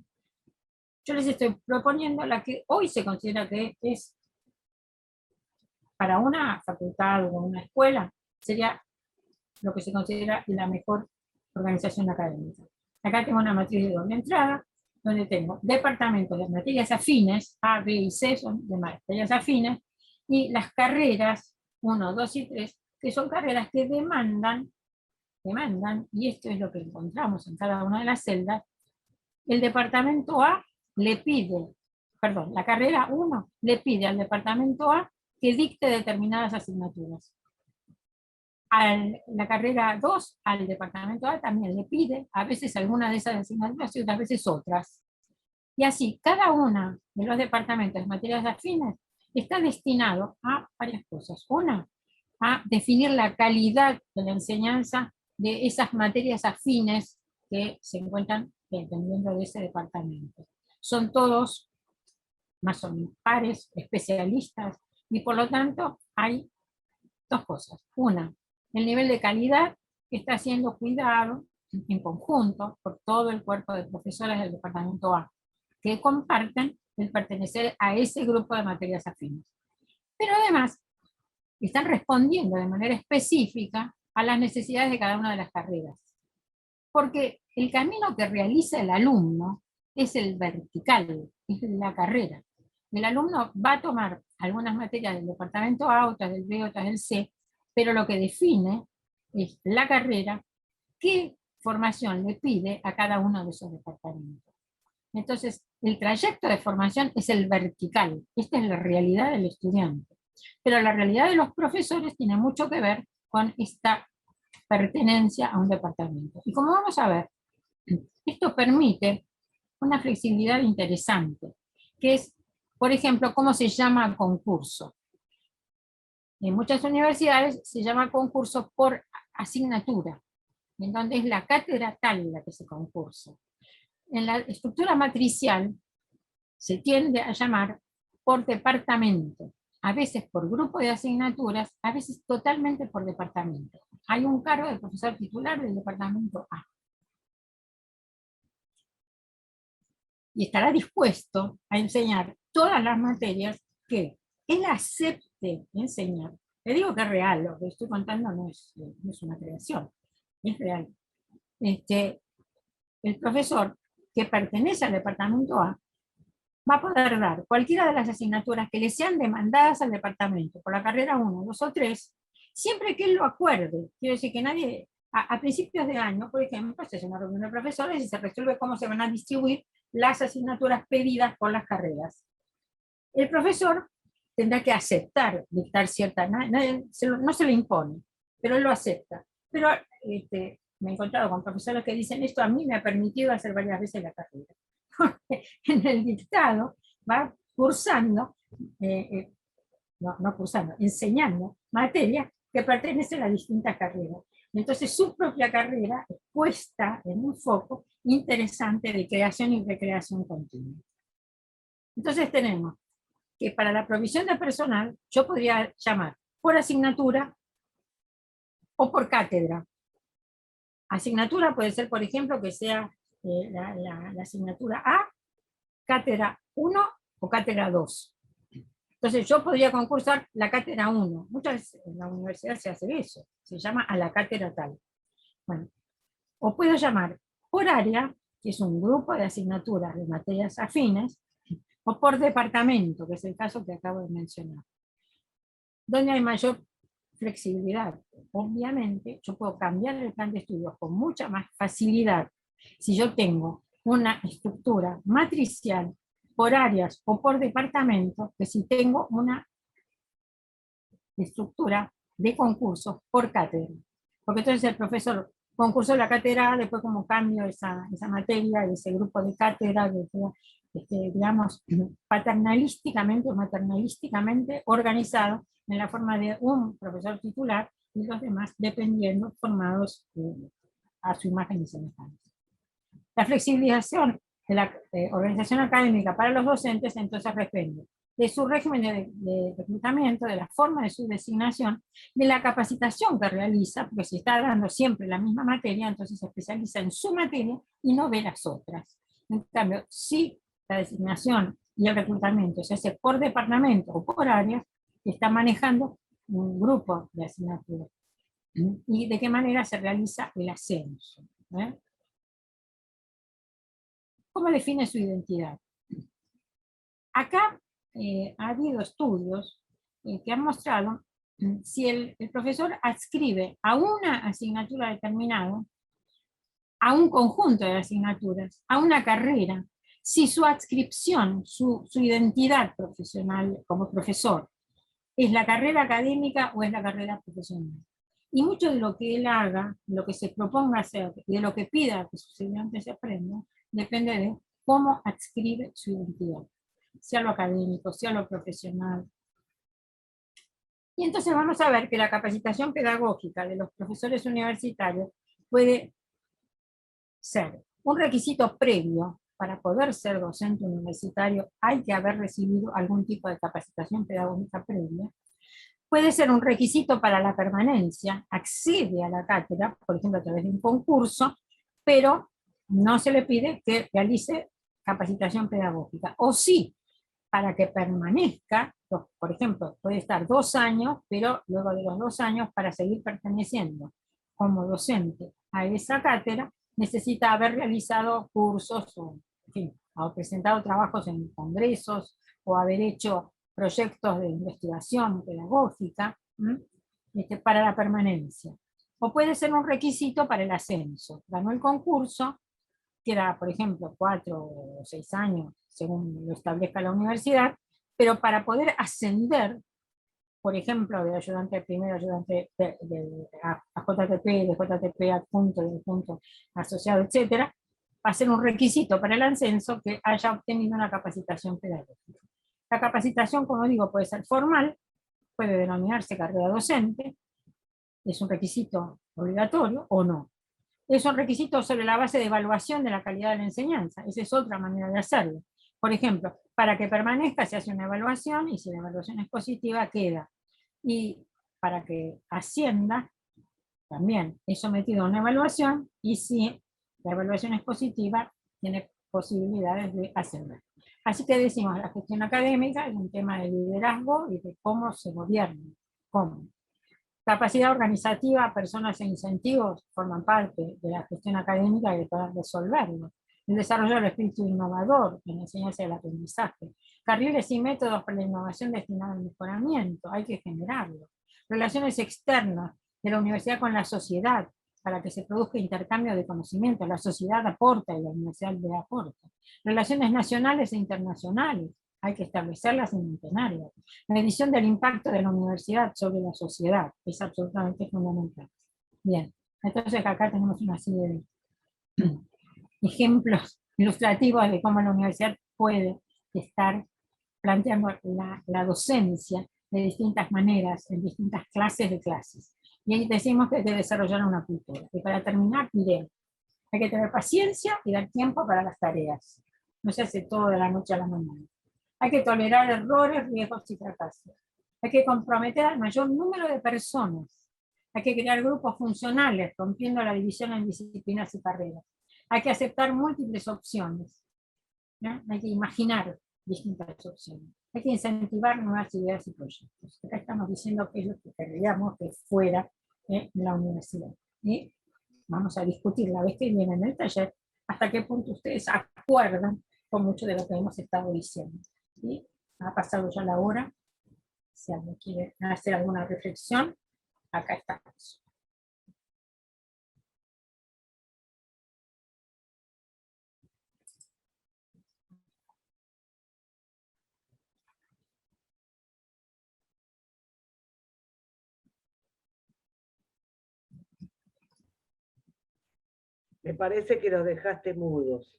Yo les estoy proponiendo la que hoy se considera que es para una facultad o una escuela, sería lo que se considera la mejor organización académica. Acá tengo una matriz de doble entrada, donde tengo departamentos de materias afines, A, B y C son de materias afines, y las carreras 1, 2 y 3, que son carreras que demandan, y esto es lo que encontramos en cada una de las celdas, el departamento A le pide, perdón, la carrera 1 le pide al departamento A que dicte determinadas asignaturas. La carrera 2 al departamento A también le pide, a veces alguna de esas asignaturas y otras veces otras. Y así, cada uno de los departamentos de materias afines está destinado a varias cosas. Una, a definir la calidad de la enseñanza de esas materias afines que se encuentran dependiendo de ese departamento. Son todos más o menos pares, especialistas, y por lo tanto hay dos cosas. Una, el nivel de calidad que está siendo cuidado en conjunto por todo el cuerpo de profesores del departamento A, que comparten el pertenecer a ese grupo de materias afines. Pero además, están respondiendo de manera específica a las necesidades de cada una de las carreras. Porque el camino que realiza el alumno es el vertical, es la carrera. El alumno va a tomar algunas materias del departamento A, otras del B, otras del C, pero lo que define es la carrera, qué formación le pide a cada uno de esos departamentos. Entonces, el trayecto de formación es el vertical. Esta es la realidad del estudiante. Pero la realidad de los profesores tiene mucho que ver con esta pertenencia a un departamento. Y como vamos a ver, esto permite una flexibilidad interesante, que es, por ejemplo, cómo se llama concurso. En muchas universidades se llama concurso por asignatura, en donde es la cátedra tal la que se concursa. En la estructura matricial se tiende a llamar por departamento, a veces por grupo de asignaturas, a veces totalmente por departamento. Hay un cargo de profesor titular del departamento A. Y estará dispuesto a enseñar todas las materias que él acepte enseñar. Le digo que es real, lo que estoy contando no es una creación, es real. El profesor que pertenece al departamento A va a poder dar cualquiera de las asignaturas que le sean demandadas al departamento, por la carrera 1, 2 o 3, siempre que él lo acuerde. Quiero decir que nadie, a principios de año, por ejemplo, se hace una reunión de profesores y se resuelve cómo se van a distribuir las asignaturas pedidas por las carreras. El profesor tendrá que aceptar dictar cierta, no se le impone, pero él lo acepta. Pero me he encontrado con profesores que dicen, esto a mí me ha permitido hacer varias veces la carrera. En el dictado va cursando, no cursando, enseñando materias que pertenecen a distintas carreras. Entonces su propia carrera es puesta en un foco interesante de creación y recreación continua. Entonces tenemos que para la provisión de personal yo podría llamar por asignatura o por cátedra. Asignatura puede ser, por ejemplo, que sea la asignatura A, cátedra 1 o cátedra 2. Entonces yo podría concursar la cátedra 1. Muchas veces en la universidad se hace eso, se llama a la cátedra tal. Bueno, o puedo llamar por área, que es un grupo de asignaturas de materias afines, o por departamento, que es el caso que acabo de mencionar. Donde hay mayor flexibilidad. Obviamente, yo puedo cambiar el plan de estudios con mucha más facilidad si yo tengo una estructura matricial por áreas o por departamento, que si tengo una estructura de concursos por cátedra. Porque entonces el profesor concursó la cátedra A, después como cambio esa materia, ese grupo de cátedra, digamos, paternalísticamente o maternalísticamente organizado en la forma de un profesor titular y los demás dependiendo, formados a su imagen y semejanza. La flexibilización de la organización académica para los docentes entonces depende de su régimen de reclutamiento, de la forma de su designación, de la capacitación que realiza, porque si está dando siempre la misma materia, entonces se especializa en su materia y no ve las otras. En cambio, si la designación y el reclutamiento se hace por departamento o por áreas, está manejando un grupo de asignaturas. ¿Y de qué manera se realiza el ascenso? ¿Cómo define su identidad? Acá ha habido estudios que han mostrado si el profesor adscribe a una asignatura determinada, a un conjunto de asignaturas, a una carrera, si su adscripción, su identidad profesional como profesor, es la carrera académica o es la carrera profesional. Y mucho de lo que él haga, lo que se proponga hacer, de lo que pida que sus estudiantes aprendan, depende de cómo adscribe su identidad, sea lo académico, sea lo profesional. Y entonces vamos a ver que la capacitación pedagógica de los profesores universitarios puede ser un requisito previo para poder ser docente universitario, hay que haber recibido algún tipo de capacitación pedagógica previa. Puede ser un requisito para la permanencia, accede a la cátedra, por ejemplo a través de un concurso, pero no se le pide que realice capacitación pedagógica. O sí, para que permanezca, por ejemplo, puede estar 2 años, pero luego de los 2 años, para seguir perteneciendo como docente a esa cátedra, necesita haber realizado cursos, o, en fin, o presentado trabajos en congresos, o haber hecho proyectos de investigación pedagógica para la permanencia. O puede ser un requisito para el ascenso. Ganó el concurso, queda, por ejemplo, 4 o 6 años, según lo establezca la universidad, pero para poder ascender, por ejemplo, de ayudante primero, ayudante a JTP, de JTP a punto asociado, etc., va a ser un requisito para el ascenso que haya obtenido una capacitación pedagógica. La capacitación, como digo, puede ser formal, puede denominarse carrera docente, es un requisito obligatorio o no. Es un requisito sobre la base de evaluación de la calidad de la enseñanza, esa es otra manera de hacerlo. Por ejemplo, para que permanezca se hace una evaluación y si la evaluación es positiva queda. Y para que ascienda, también es sometido a una evaluación y si la evaluación es positiva, tiene posibilidades de ascender. Así que decimos, la gestión académica es un tema de liderazgo y de cómo se gobierna. ¿Cómo? Capacidad organizativa, personas e incentivos forman parte de la gestión académica y de poder resolverlo. El desarrollo del espíritu innovador en la enseñanza y el aprendizaje. Carriles y métodos para la innovación destinada al mejoramiento, hay que generarlo. Relaciones externas de la universidad con la sociedad, para que se produzca intercambio de conocimientos. La sociedad aporta y la universidad le aporta. Relaciones nacionales e internacionales, hay que establecerlas en centenarias. Medición del impacto de la universidad sobre la sociedad es absolutamente fundamental. Bien, entonces acá tenemos una serie de ejemplos ilustrativos de cómo la universidad puede estar planteando la docencia de distintas maneras, en distintas clases de clases. Y ahí decimos que hay que desarrollar una cultura. Y para terminar, diré, hay que tener paciencia y dar tiempo para las tareas. No se hace todo de la noche a la mañana. Hay que tolerar errores, riesgos y fracasos. Hay que comprometer al mayor número de personas. Hay que crear grupos funcionales, rompiendo la división en disciplinas y carreras. Hay que aceptar múltiples opciones. ¿no? Hay que imaginar distintas opciones. Hay que incentivar nuevas ideas y proyectos. Acá estamos diciendo qué es lo que querríamos que fuera en la universidad. Y vamos a discutir la vez que viene en el taller hasta qué punto ustedes acuerdan con mucho de lo que hemos estado diciendo. Y ha pasado ya la hora. Si alguien quiere hacer alguna reflexión, acá estamos. Me parece que los dejaste mudos.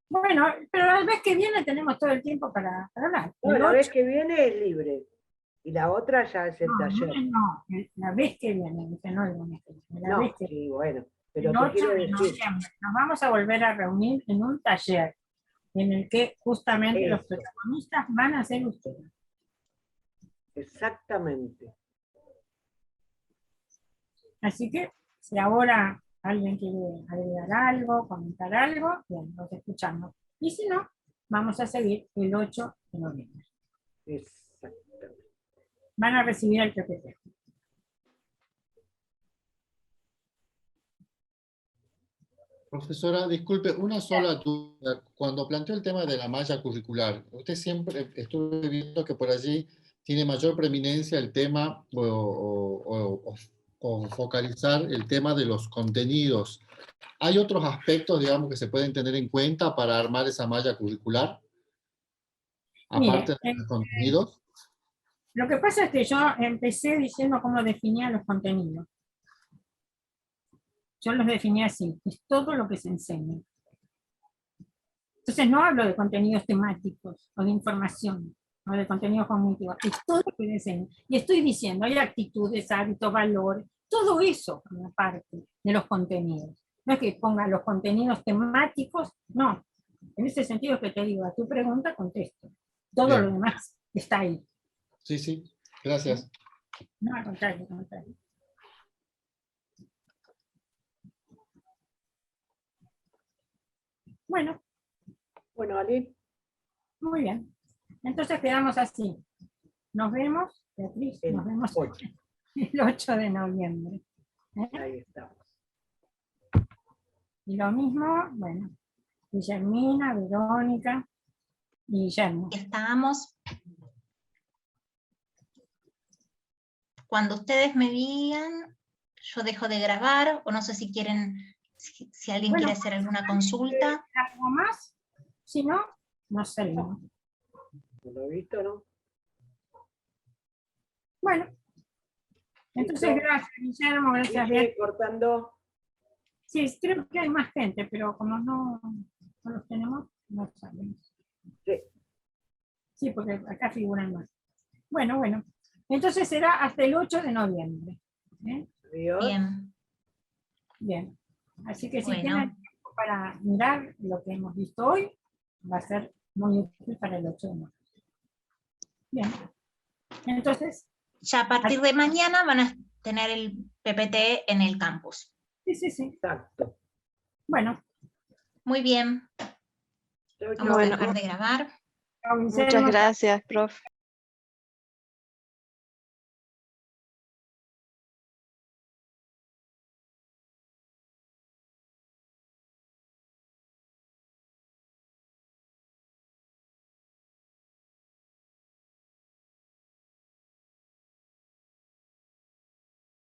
Bueno, pero la vez que viene tenemos todo el tiempo para hablar. No, El la vez 8, que viene es libre. Y la otra ya es el no, taller. no, la vez que viene, no el lunes que viene, la No, vez que sí, bueno. Pero el te 8 quiero de decir, noviembre nos vamos a volver a reunir en un taller en el que justamente los Eso. protagonistas van a ser ustedes. exactamente. Así que si ahora alguien quiere agregar algo, comentar algo, bien, los escuchamos. Y si no, vamos a seguir el 8 de noviembre. Exactamente. Van a recibir el PPT. Profesora, disculpe, una sola duda. Cuando planteó el tema de la malla curricular, usted siempre estuve viendo que por allí tiene mayor preeminencia el tema o focalizar el tema de los contenidos. ¿Hay otros aspectos, digamos, que se pueden tener en cuenta para armar esa malla curricular? Aparte Mire, de los contenidos. lo que pasa es que yo empecé diciendo cómo definía los contenidos. Yo los definí así, es todo lo que se enseña. Entonces no hablo de contenidos temáticos o de información o de contenidos cognitivos, es todo lo que se enseña. Y estoy diciendo, hay actitudes, hábitos, valores, todo eso forma parte de los contenidos. No es que ponga los contenidos temáticos, no. En ese sentido es que te digo, a tu pregunta contesto. Todo Bien. lo demás está ahí. Sí, sí, gracias. No, al contrario, al contrario. Bueno, Bueno, Ali, muy bien. Entonces quedamos así. Nos vemos, Beatriz, el nos vemos 8. el 8 de noviembre. ¿Eh? Ahí estamos. Y lo mismo, bueno, Guillermina, Verónica y Guillermo. Estamos. Cuando ustedes me digan, yo dejo de grabar, o no sé si quieren, si alguien Bueno, quiere hacer alguna consulta. ¿Algo más? Si no, nos salimos. ¿No lo he visto, no? Bueno, entonces Listo. gracias, Guillermo, gracias, Sigue Beatriz. cortando. Sí, creo que hay más gente, pero como no los tenemos, no sabemos. Sí. Sí, porque acá figuran más. Bueno. Entonces será hasta el 8 de noviembre. ¿Eh? Adiós. Bien, Bien. Así que si Bueno. tienen tiempo para mirar lo que hemos visto hoy, va a ser muy útil para el 8 de noviembre. Bien. Entonces, ya a partir de mañana van a tener el PPT en el campus. sí. Exacto. Bueno. Muy bien, Chau, vamos a chau. dejar de grabar. Chao, Muchas Guillermo. gracias, profe.